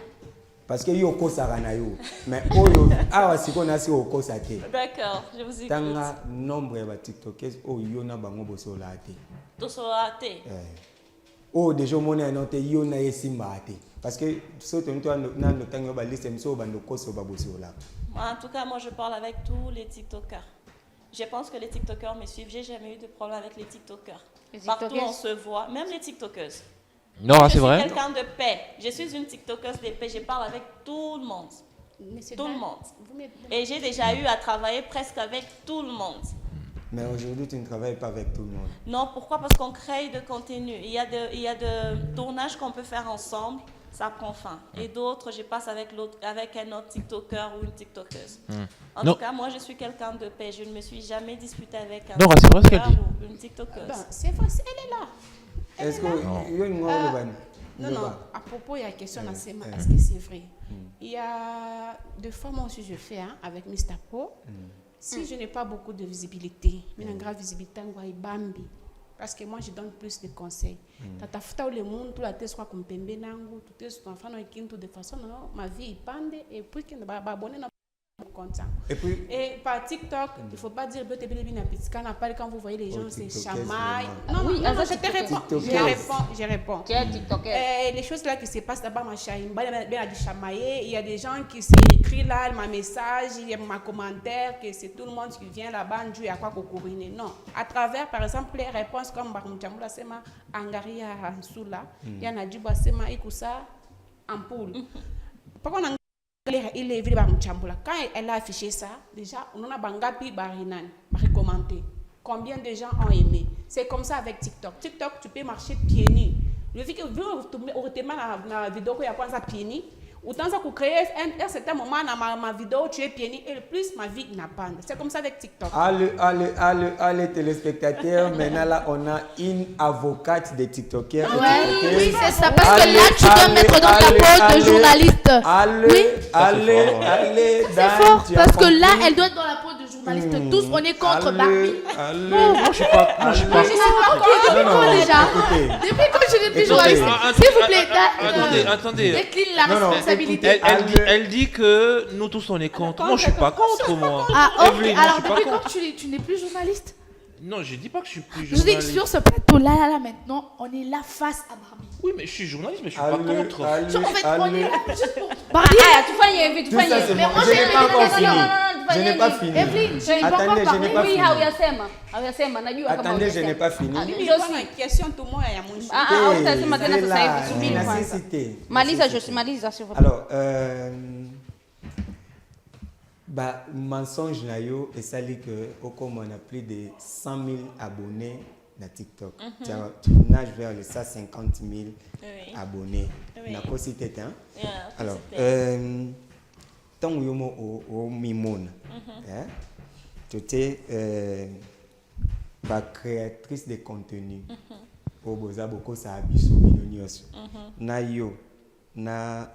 Parce que yo kosaka na yo. Mais oyo awa siko na si okosa te. D'accord, je vous écoute. Tanga nombre ya ba TikTokers oyo na bango bosola te. Tosoate. Oh déjà mona no te yo na yesimba te. Parce que soto nto na no tanga ba liste mso ba no koso ba bosola. En tout cas, moi je parle avec tous les TikTokers. Je pense que les TikTokers me suivent. J'ai jamais eu de problème avec les TikTokers. Partout on se voit, même les TikTokers. Non, c'est Je suis vrai. quelqu'un de paix. Je suis une TikTokeuse de paix. Je parle avec tout le monde. Tout le monde. Et j'ai déjà eu à travailler presque avec tout le monde. Mais aujourd'hui, tu ne travailles pas avec tout le monde. Non, pourquoi? Parce qu'on crée de contenu. Il y a de tournages qu'on peut faire ensemble. Ça prend fin. Et d'autres, je passe avec un autre TikToker ou une TikTokeuse. En tout cas, moi, je suis quelqu'un de paix. Je ne me suis jamais disputée avec un Non, c'est vrai ce qu'elle dit. ou une TikTokeuse. Ben, c'est vrai, elle est là. Est-ce que Non, à propos, il y a une question à Sema, est-ce que c'est vrai? Il y a deux fois, moi aussi, je fais avec Mr. Po. Si je n'ai pas beaucoup de visibilité, mais une grande visibilité, je Bambi. Parce que moi, je donne plus de conseils. Tata futa le monde, tout la tête soit comme pembe nangu, tout est enfant no ikintu de façon non, ma vie est pande et puis que ba abonné na content. Et par TikTok, il ne faut pas dire que quand vous voyez les gens se chamaillent. Non, oui, non, je te réponds. Je réponds. Les choses là qui se passent là-bas, il y a des gens qui s'écrivent là, ma message, il y a ma commentaire, que c'est tout le monde qui vient là-bas, il y a quoi pour non. À travers, par exemple, les réponses comme Barumchambula Sema, Angaria Hansula, il y a Nadjiba Sema, Ikusa, Ampoule. Pourquoi on il est évident quand elle a affiché ça, déjà, on a bangapi barinan, commenté. Combien de gens ont aimé? C'est comme ça avec TikTok. TikTok, tu peux marcher pieds nus. Le fait que vous la vidéo qu'il y a pas ça pieds nus, autant ça pour créer un certain moment dans ma vidéo, tu es pieds nus et le plus ma vie n'a pas. C'est comme ça avec TikTok. Allez, téléspectateurs, maintenant là, on a une avocate des TikTokers. Oui, c'est ça, parce que là, tu dois mettre dans ta peau de journaliste. Allez, c'est fort, parce que là, elle doit être dans la peau de journaliste. Tous, on est contre Barbie. Moi, je suis pas. Je sais pas qui est contre déjà. Depuis quand je n'ai plus journaliste, s'il vous plaît, Attendez. décline la responsabilité. Elle dit que nous tous on est contre. Moi, je suis pas contre, moi. Ah, ok. Evelyne, Alors, je suis pas depuis quand contre. tu n'es plus journaliste? Non, je dis pas que je suis plus Je dis que journaliste. sur ce plateau-là, maintenant, on est là face à Barbie. Oui, mais je suis journaliste, mais je suis pas contre. En fait, on est là juste pour Barbie. Tout ça, c'est bon. Je n'ai pas encore fini. Je n'ai pas fini. Evelyne, je n'ai pas encore Attendez, je n'ai pas parlé. fini. Attendez, je n'ai pas fini. Question tout le monde à mon Maliza, s'il vous plaît. Alors, mensonge na yo et ça dit que on a plus de 100 000 abonnés na TikTok. Tu nages vers les 150 000 abonnés. Na cosité hein. Alors, tant que au mimone, tu es créatrice de contenu. Au boza beaucoup ça abisso minonios. Na yo na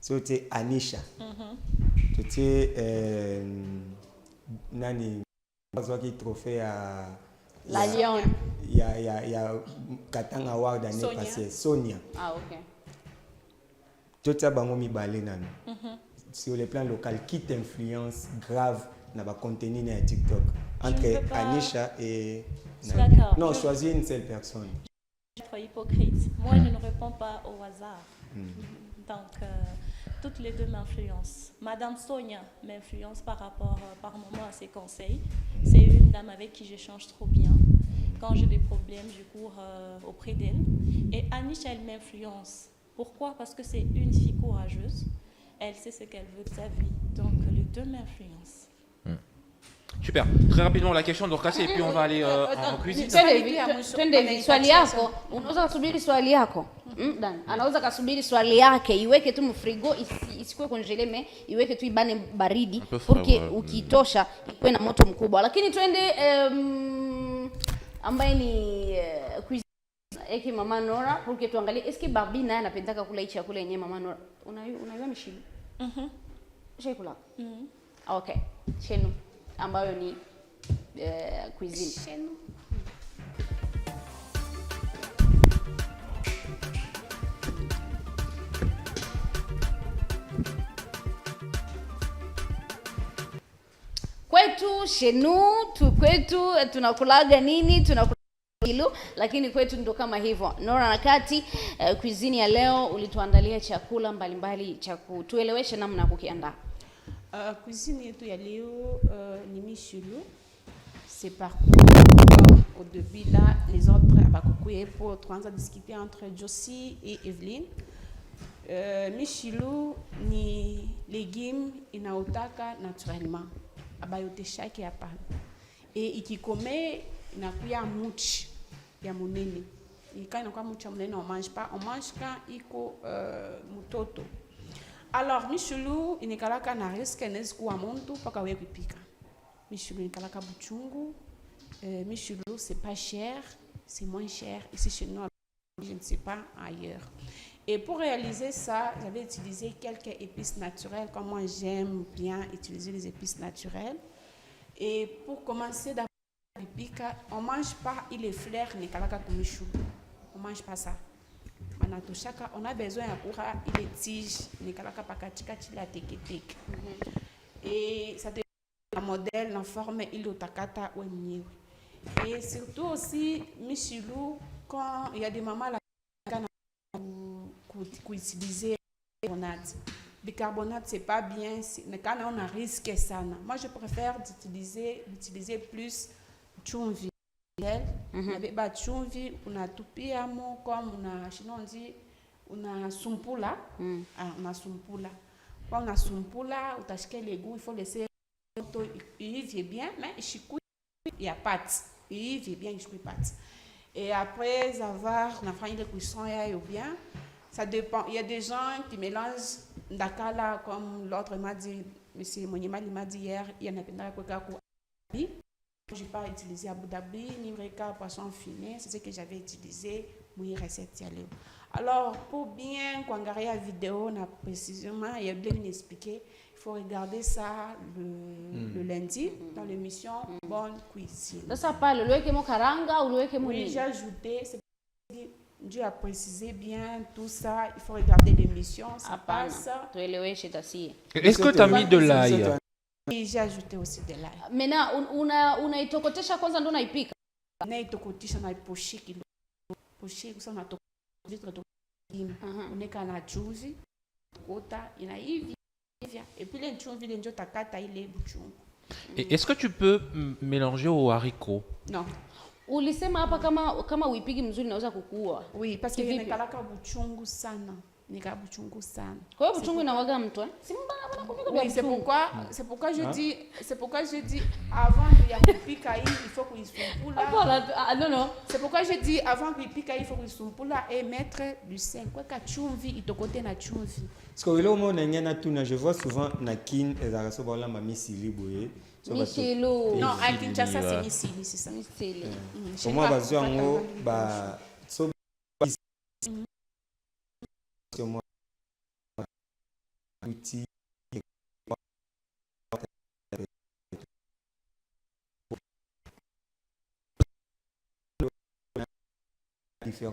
c'était Anisha. C'était nani qui trophée à La Lyon. Il y a Katanga Award l'année passée. Sonia. Ah, ok. Tout ça, bango balé nano. Sur le plan local, qui t'influence grave dans le contenu de TikTok entre Anisha et non, choisis une seule personne. Je suis hypocrite. Moi, je ne réponds pas au hasard. Donc, toutes les deux m'influencent. Madame Sonia m'influence par rapport, par moment, à ses conseils. C'est une dame avec qui j'échange trop bien. Quand j'ai des problèmes, je cours auprès d'elle. Et Anish, elle m'influence. Pourquoi? Parce que c'est une fille courageuse. Elle sait ce qu'elle veut de sa vie. Donc, les deux m'influencent. Super. Très rapidement la question d'Orkasi et puis on va aller en cuisine. Twende hivi, swali yako unaweza kusubiri swali yako. Dan anaweza kasubiri swali yake iweke tu mfrigo isikuwe kongeleme, iweke tu ibane baridi porque ukitosha ikuwe na moto mkubwa. Lakini twende ambaye ni cuisine Mama Nora porque tuangalie eske Barbie naye anapendaka kula hichi chakula yenyewe Mama Nora. Unaiwa mishibi? Shekula. Okay. Chenu ambayo ni cuisine. Kwetu shenu kwetu tunakulaga nini? Tunakula hilo, lakini kwetu ndo kama hivyo. Nora na Kati, cuisine ya leo ulituandalia chakula mbalimbali cha kutuelewesha namna ya kukiandaa. Cuisine yetu ya leo ni michulu. C'est partout. Au début là, les autres abakokuye pour discuter entre Josie et Evelyne. Michulu ni légumes inaotaka naturellement. Abayote shake hapa. Et ikikome inakuya muchi ya munene. Quand inakuwa muchi ya munene on mange pas, on mange quand iko mutoto. Alors, michulu inikalaka na riske nezikuwa muntu paka wewe kupika. Michulu inikalaka buchungu. Michulu c'est pas cher, c'est moins cher ici chez nous, je ne sais pas ailleurs. Et pour réaliser ça, j'avais utilisé quelques épices naturelles, comme moi j'aime bien utiliser les épices naturelles. Et pour commencer d'abord, on mange pas les fleurs nikalaka ku michulu. On mange pas ça. On a besoin de les tiges, la teke. Et ça dépend du modèle, la forme, il otakata ou mieux. Et surtout aussi, michulu, quand il y a des mamans qui utilisent le bicarbonate. Le bicarbonate, c'est pas bien, mais quand on a risque ça. Moi, je préfère d'utiliser plus chumvi. Nabeba chumvi unatupia mo comme on dit una sumpula una sumpula quand on a sumpula utashika les goûts, il faut laisser il vient bien mais il y a pâte il vient bien il pâte et après avoir on a fait les cuissons ou bien ça dépend. Il y a des gens qui mélangent dakala comme l'autre m'a dit monsieur Monyema il m'a dit hier il y en a plein qui je n'ai pas utilisé Abu Dhabi, ni Reka, poisson finé, c'est ce que j'avais utilisé pour y recette. Alors, pour bien qu'on regarde la vidéo, précisément, il y a bien expliqué, il faut regarder ça le lundi dans l'émission Bonne Cuisine. Ça parle, le karanga ou le oui, j'ai ajouté, Dieu a précisé bien tout ça, il faut regarder l'émission, ça passe. Est-ce que tu as mis de l'ail? Et j'ai ajouté aussi de l'ail. Maintenant, unaitokotesha kwanza ndo naipika. Naitokotisha na iposhi kidogo. Poshi kusema vitre de uneka na chumvi, kota inaivi. Et puis les chumvi les njo takata ile buchungu. Est-ce que tu peux mélanger au haricot? Non. Ulisema hapa kama uipigi mzuri naweza kukua. Oui, parce que nikalaka buchungu sana. Nika buchungu sana. Kwa hiyo buchungu inawaga mtu Si mbana kupika oui, c'est pourquoi je dis avant de kupika il faut kuisumpula. Non. C'est pourquoi je dis avant kupika il faut kuisumpula et mettre du sel. Kwa chumvi itokote na chumvi. Parce que là au moins je vois souvent na kin ezaraso ba mami sili boye. Michelo. Non, à Kinshasa c'est misili, c'est ça. Misili. Pour moi bazwa ngo ba so moi outil différent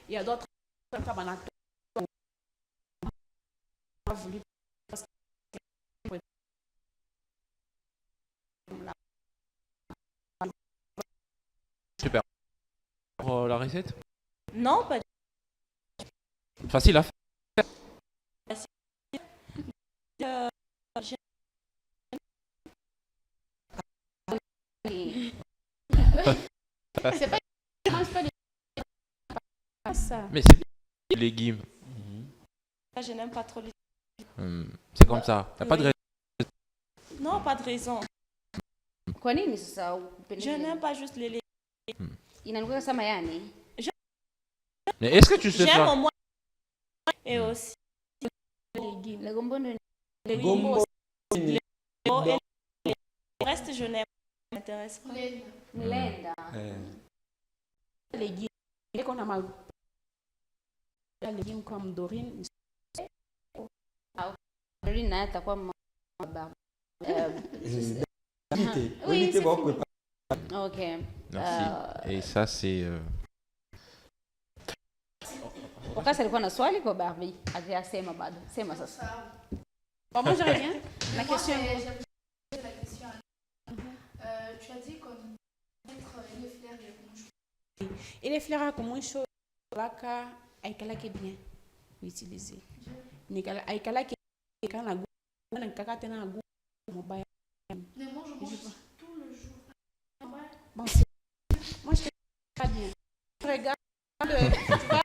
il y a d'autres Super. Pour la recette? Non, pas Facile à faire. euh, j'ai- C'est pas ils mangent pas ça. Mais c'est des légumes. je n'aime pas trop les... C'est comme ça. Y a pas de Oui. raison. Non, pas de raison. Kwa nini sasa upendi? Je n'aime pas juste les légumes. Inanuka kama yani. Mais est-ce que tu sais J'aime faire? au moins et aussi Le gombo ndio les Gombo. et le reste je n'aime pas, ça m'intéresse pas. mlenda. Eh. Légumes. Dès qu'on a mal. Les légumes comme Dorine. Dorine naye atakuwa mababa. Oui, c'est bon. Okay. Merci. Et ça, c'est. Wakati alikuwa na swali kwa Barbie, akiyasema bado. Sema sasa. Bon, moi je reviens. La Moi, question. j'ai la question. Tu as dit qu'on mettre les fleurs de bouche. Et les fleurs comme une chose, laka aikala ke bien utiliser. Nikala aikala ke kana gu na kaka tena gu mobile. Mais moi, je mange tout le jour. Bon, moi je pas bien. Je regarde tu vois,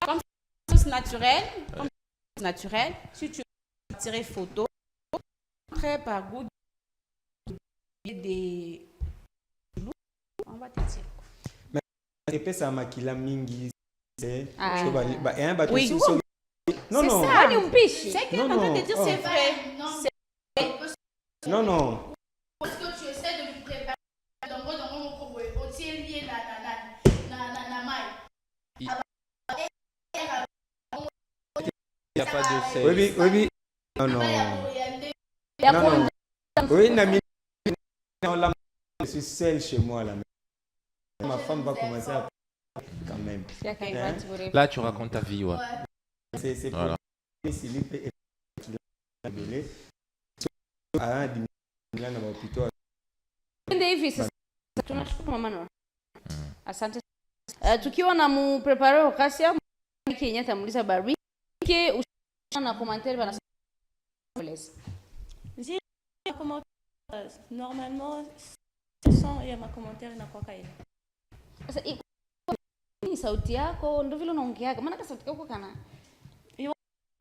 comme sauce naturelle, si tu veux tirer photo, après par goût des on va te dire. Pesa makila mingi. Ah. Oui. Non, non. Ah, ni mpishi. C'est que Non, en train non. de dire Oh. c'est vrai. Non, non. Parce que tu essaies de lui préparer. Donc, on tient lié na maille. Il n'y a pas de sel. Oui, oui. Non, non. Ya Non, kwa non. Oui, Nami. Je suis seule chez moi là. Ma femme va commencer à quand même. ya kaivati bure. Là, tu racontes ta vie, ouais. C'est Voilà. pour Philippe et Belé. Ah, dimila na mapito. Ndio hivi sasa. Tunashukuru mama Nora. Asante. Tukiwa na mu prepare okasia Kenya tamuliza Barbie. Ke ushana commentaire bana. Normalement, ce sont et ma commentaire na kwa kaile. Sasa ni sauti yako ndio vile unaongea. Maana sauti yako kana. Bien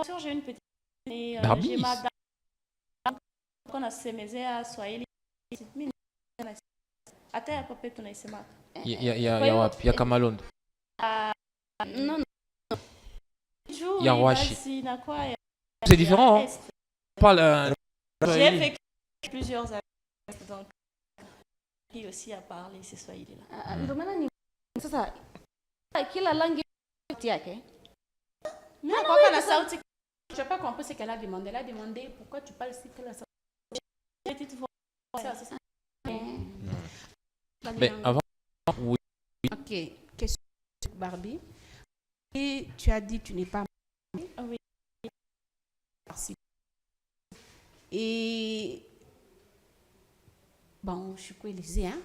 sûr, j'ai une petite et Barbie. j'ai ma dame qu'on a semezé à Swahili. Hata ya pape tunaisema. Ya Kamalondo. Non. Il y a Washi. C'est C'est différent, hein? On parle. J'ai vécu plusieurs années, donc il aussi à parler ce Swahili là. Ndio maana ni sasa kila langi yake. Non, quoi la sauti Je n'ai pas compris ce qu'elle a demandé. Elle a demandé pourquoi tu parles si que la petite voix. ça, c'est ça. Mais avant, oui. Ok, question Barbie. Et tu as dit que tu n'es pas Oui. Merci. Et bon, je suis coalisée, hein?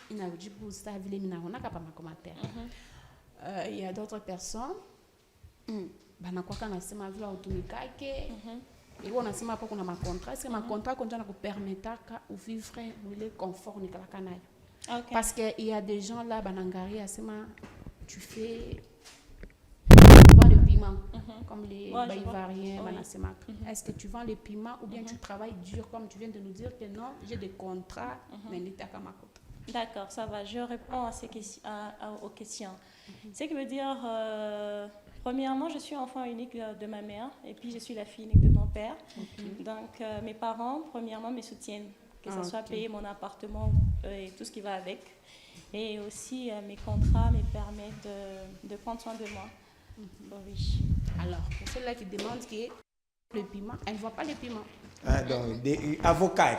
Il n'a dit pour ça, il n'a pas ma commentaire. Il y a d'autres personnes. Banakuwa nasema vile utumikake et wanasema hapo kuna makontra est-ce que makontra konja nakupermetaka uvivre ile confort nikalaka nayo parce que il y a des gens là banangari asema tu fais vends le piment comme les baïvariens banasema est-ce que tu vends le piment ou bien tu travailles dur comme tu viens de nous dire que non j'ai des contrats mais nitaka makontra. D'accord, ça va. Je réponds à ces questions, aux questions. Ce qui veut dire, premièrement, je suis enfant unique de ma mère et puis je suis la fille unique de mon père. Donc, mes parents, premièrement, me soutiennent, que ce soit payer mon appartement et tout ce qui va avec. Et aussi, mes contrats me permettent de prendre soin de moi. Bon, oui. Alors, pour ceux-là qui demandent que le piment, elle ne voit pas le piment. Ah, donc, des avocats.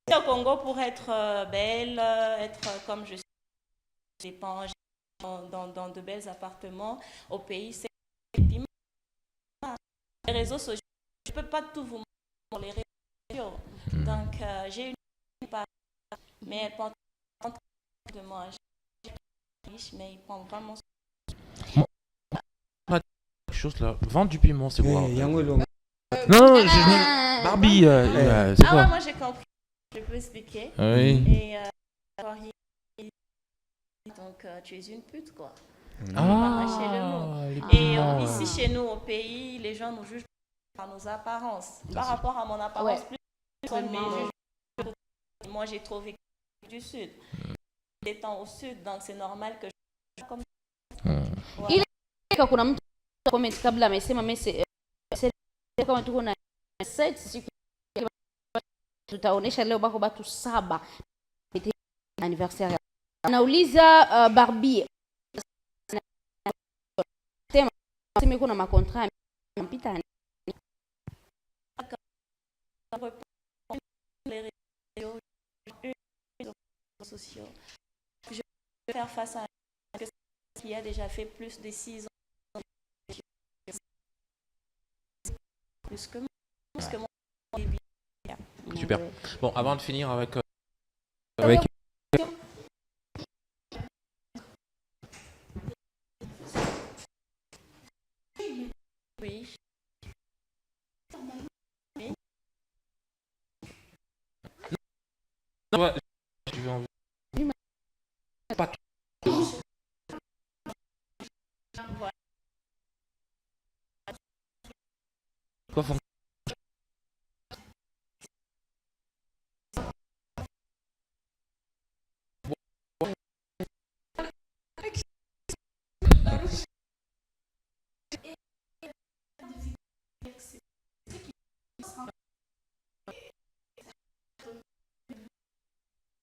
Au Congo, pour être belle, être comme je suis, dépend dans de belles appartements. Au pays, c'est les réseaux sociaux. Je ne peux pas tout vous montrer les réseaux sociaux. Donc, j'ai une part, mais elle prend de moi. riche, mais il prend vraiment Quelque chose là. Vendre du piment, c'est quoi? Eh, yango longo. Non, Barbie, c'est Ah quoi? ouais, moi j'ai compris. Je peux expliquer. Oui. Et donc tu es une pute quoi. Arracher le mot. les Et piments. ici chez nous au pays, les gens nous jugent par nos apparences. Par rapport à mon apparence, plus moi j'ai trop vécu du sud. Étant au sud, donc c'est normal que je comme Ile kuna mtu comment kabla amesema kama tuko na set siku tutaonesha leo bako batu 7 anniversaire. Anauliza Barbie sema kuna makontra mpita les réseaux sociaux. Je vais faire face à ce qui a déjà fait plus de 6 ans. Plus que moi. Super. Bon, avant de finir avec Oui. ouais, je vais en- pas quoi font-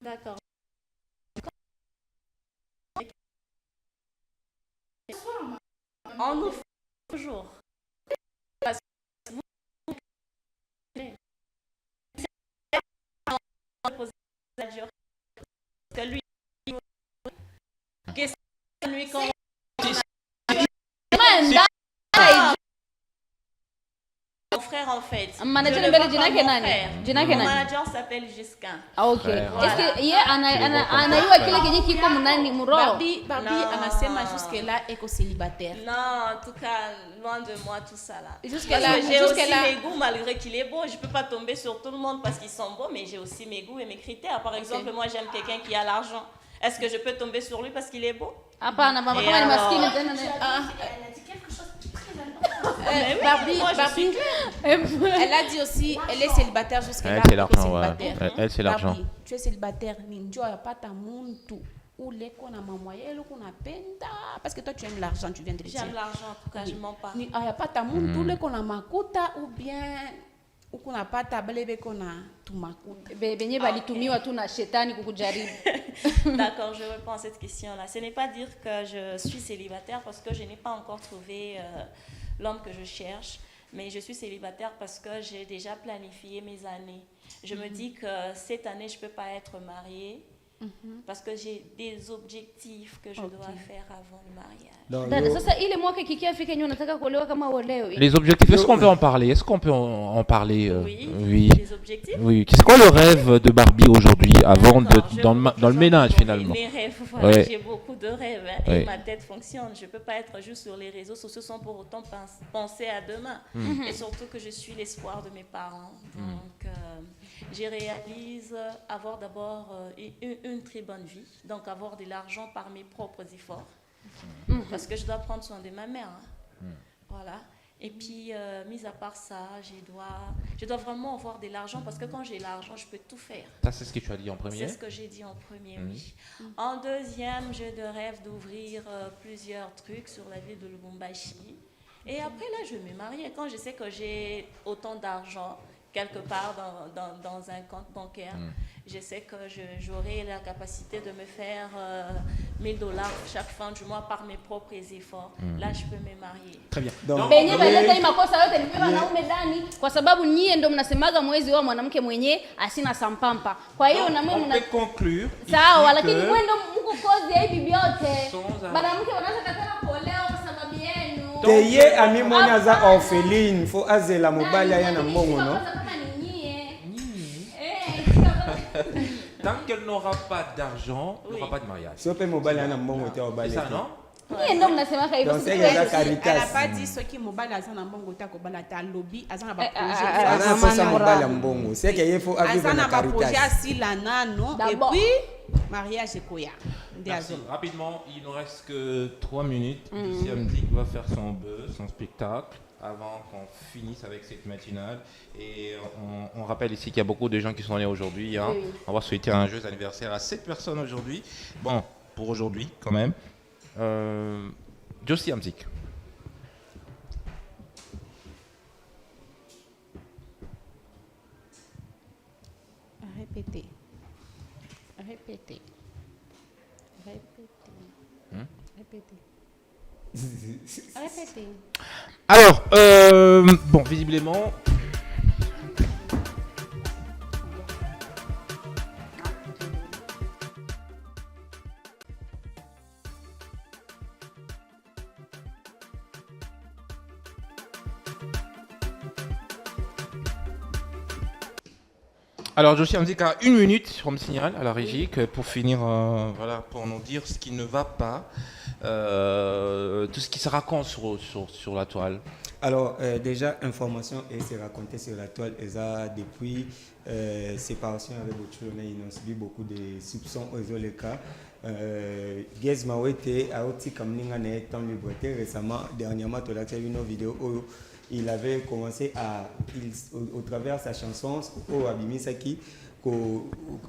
D'accord. On nous fait toujours. Parce que lui, qu'est-ce que lui quand mon frère en fait. Manager Je le mbele vois jina comme yake mon nani? frère. Jina yake Mon nani? manager s'appelle Gisquin. Ah, ok. Voilà. Est-ce que yeye anaiwa kile kenye kiko mnani muro? Barbie Non. anasema jusque là eko célibataire. Non, en tout cas, loin de moi tout ça là. Jusque Parce là, que j'ai jusque aussi là. mes goûts malgré qu'il est beau. Je peux pas tomber sur tout le monde parce qu'ils sont beaux, mais j'ai aussi mes goûts et mes critères. Par exemple, moi j'aime quelqu'un qui a l'argent. Est-ce que je peux tomber sur lui parce qu'il est beau? Hapana mama, Et kama ni alors? maskini tena. Elle a dit quelque chose de très important. Mais oui, Barbie, moi, je Barbie, suis elle a dit aussi, elle est célibataire jusque là. Elle, c'est eko l'argent, ouais. célibataire. Elle, c'est l'argent. Barbie, tu es célibataire, ni njo yapata muntu ule kona mamoye ule kona penda parce que toi tu aimes l'argent, tu viens de le J'aime dire. l'argent en tout cas, je mens pas. Ni ayapata muntu ule kona makuta ou bien ukuna pata balebe kona tumakuta. Benye balitumiwa tu na shetani kukujaribu. D'accord, je réponds à cette question-là. Ce n'est pas dire que je suis célibataire parce que je n'ai pas encore trouvé l'homme que je cherche, mais je suis célibataire parce que j'ai déjà planifié mes années. Je me dis que cette année, je ne peux pas être mariée parce que j'ai des objectifs que je dois faire avant le mariage. Donc, Dada, yo- sasa ile mwaka kikifika yenyewe unataka kuolewa kama uolewe. Les objectifs, est-ce qu'on peut en parler? Est-ce qu'on peut en parler Oui, Oui. les objectifs. Oui. C'est quoi le rêve de Barbie aujourd'hui, avant D'accord, je dans vais le vous ménage raconter finalement? Mes rêves, voilà, Ouais. j'ai beaucoup de rêves hein, Ouais. et ma tête fonctionne. Je ne peux pas être juste sur les réseaux sociaux sans pour autant penser à demain. Et surtout que je suis l'espoir de mes parents. Donc, je réalise avoir d'abord une très bonne vie, donc avoir de l'argent par mes propres efforts, parce que je dois prendre soin de ma mère. Hein. Voilà. Et puis, mis à part ça, je dois vraiment avoir de l'argent parce que quand j'ai l'argent, je peux tout faire. Ça, c'est ce que tu as dit en premier. C'est ce que j'ai dit en premier, oui. En deuxième, j'ai de rêve d'ouvrir plusieurs trucs sur la ville de Lubumbashi. Et après, là, je vais me marier. Quand je sais que j'ai autant d'argent quelque part dans un compte bancaire, je sais que j'aurai la capacité de me faire $1000 chaque fin du mois par mes propres efforts. Là, je peux me marier. Très bien. Donc, Benye baleta hii makosa yote ni wanaume ndani kwa sababu nyie ndio mnasemaga mwezi wa mwanamke mwenye asina sampampa. Kwa hiyo na mwe On mna peut conclure. sawa, ici lakini que- mwe ndio mko kozi ya hivi vyote. Sans un- Mwanamke wanaanza katana kuolewa kwa sababu yenu. teye ami moni aza orpheline fo azela mobali aya na mbongo no. Kama ni nyie. Tant qu'elle n'aura pas d'argent, il n'y Oui. aura pas de mariage. Si on peut mobile à un bon hôtel au C'est ça, non? Yeye ndo mnasemaka hivyo. Donc, sisi c'est kwetu. la Caritas. Elle n'a pas dit ce qui mobile à son mbongo ta kobala ta lobby à son Ah, projet. ah, Ana fosa mobile à mbongo. C'est qu'il faut À vivre son na projet Caritas. si la nano et D'abord. puis mariage et koya. Merci. Rapidement, il ne reste que 3 minutes. Lucie Amzik va faire son buzz, son spectacle, avant qu'on finisse avec cette matinale. Et on rappelle ici qu'il y a beaucoup de gens qui sont nés aujourd'hui. Hein. Oui. On va souhaiter un joyeux anniversaire à 7 personnes aujourd'hui. Bon, pour aujourd'hui quand même. Josie Amzik. Répétez. Répétez. Répétez. Répétez. Répétez. Alors, bon, visiblement... Alors, Josie Amzik a 1 minute, on me signale à la régie, que pour finir, voilà, pour nous dire ce qui ne va pas, tout ce qui se raconte sur la toile. Alors, déjà, information et c'est raconté sur la toile. Et ça, depuis séparation avec Bochulona, il y a subi beaucoup de soupçons aux Oleka. Gez Mawete a aussi comme temps liberté récemment, dernièrement, tu as vu nos vidéos où il avait commencé à, au travers de sa chanson, au Abimisaki,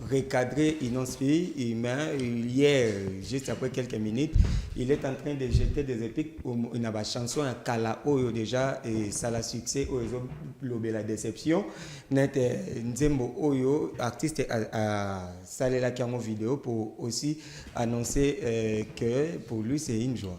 recadrer Inonspi, hier, juste après quelques minutes, il est en train de jeter des épiques. Il a une chanson à Kala Oyo déjà, et ça l'a succès, Oyo la déception. Nzembo Oyo, artiste à Salela Kiamo vidéo pour aussi annoncer que pour lui c'est une joie.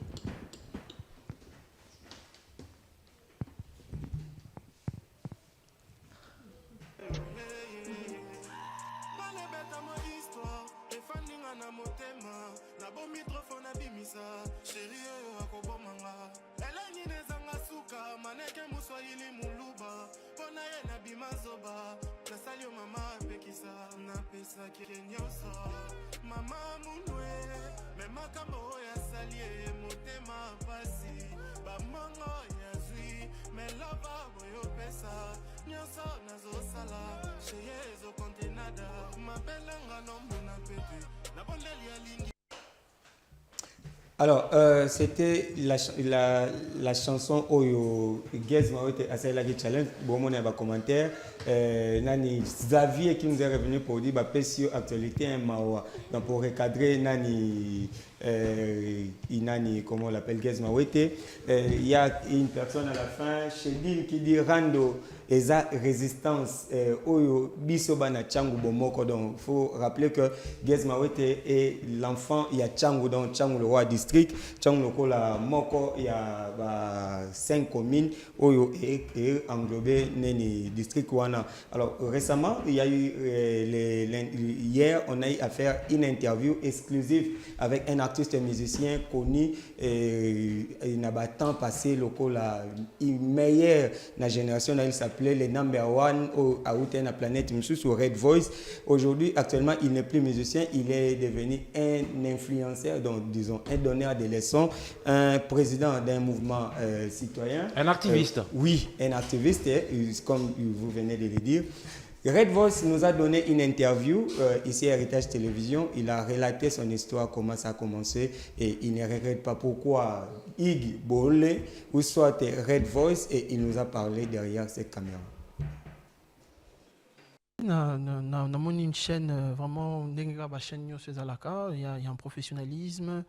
Alors, c'était la chanson Oyo Gez Mawete Asailagi Challenge. Bon, on a un commentaire. Nani Xavier qui nous est revenu pour dire bah Pessio actualité un Mawa. Donc pour recadrer Nani Inani comment on l'appelle Gez Mawete. Il y a une personne à la fin, Chedine qui dit Rando eza résistance Oyo Bisoba na Changu Bomoko. Donc faut rappeler que Gez Mawete est l'enfant. Il y a Changu dans Changu le roi district. Changu le la Moko il y a 5 communes Oyo et englobé Neni district Wana. Alors récemment, il y a eu hier, on a eu à faire une interview exclusive avec un artiste musicien connu et il n'a pas tant passé le meilleur la génération, il s'appelait le number one à la planète sur Red Voice. Aujourd'hui, actuellement, il n'est plus musicien, il est devenu un influenceur, donc disons un donneur de leçons, un président d'un mouvement citoyen. Un activiste. Oui, un activiste, comme vous venez de le dire. Red Voice nous a donné une interview ici à Héritage Télévision. Il a relaté son histoire, comment ça a commencé et il ne regrette pas pourquoi Ig Bolé ou soit Red Voice et il nous a parlé derrière cette caméra. On a une chaîne vraiment il y a un professionnalisme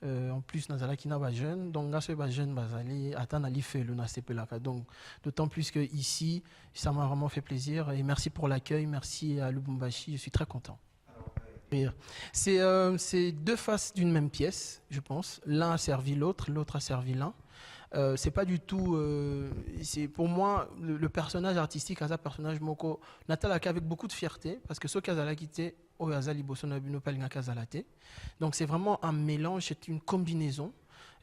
en plus nous avons des jeunes donc les jeunes attendent à l'IFE donc d'autant plus que ici ça m'a vraiment fait plaisir et merci pour l'accueil, merci à Lubumbashi, je suis très content. C'est deux faces d'une même pièce, je pense. L'un a servi l'autre, l'autre a servi l'un. C'est pas du tout. C'est pour moi le personnage artistique, un personnage moko natalaka avec beaucoup de fierté parce que ce Kazala quitté au Yazali Bosonabuno Palinga Kazalate. Donc c'est vraiment un mélange, c'est une combinaison.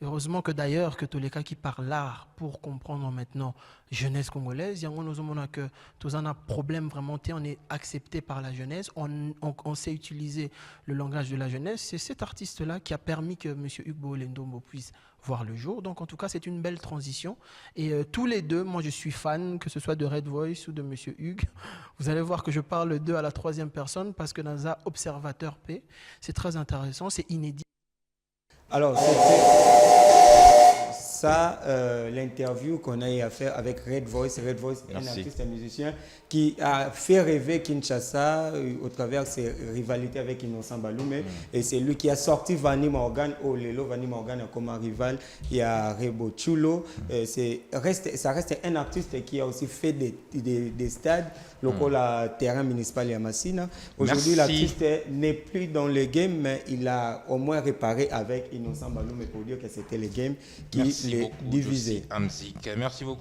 Heureusement que d'ailleurs, que tous les cas qui parlent l'art pour comprendre maintenant jeunesse congolaise, il y a que tous on a problème vraiment, on est accepté par la jeunesse, on sait utiliser le langage de la jeunesse. C'est cet artiste-là qui a permis que M. Hugo Lendombo puisse voir le jour. Donc en tout cas, c'est une belle transition. Et tous les deux, moi je suis fan, que ce soit de Red Voice ou de M. Hugues. Vous allez voir que je parle d'eux à la troisième personne parce que dans un observateur P, c'est très intéressant, c'est inédit. Alors, ça, l'interview qu'on a eu à faire avec Red Voice, un artiste et musicien qui a fait rêver Kinshasa au travers de ses rivalités avec Innocent Balume. Et c'est lui qui a sorti Vanny Morgan au Lelo. Vanny Morgan comme un rival. Il y a Rebo Chulo. Ça reste un artiste qui a aussi fait des stades locaux à terrain municipal Yamassina. Aujourd'hui, l'artiste n'est plus dans le game, mais il a au moins réparé avec Innocent Balume pour dire que c'était le game qui les divisait. Merci beaucoup.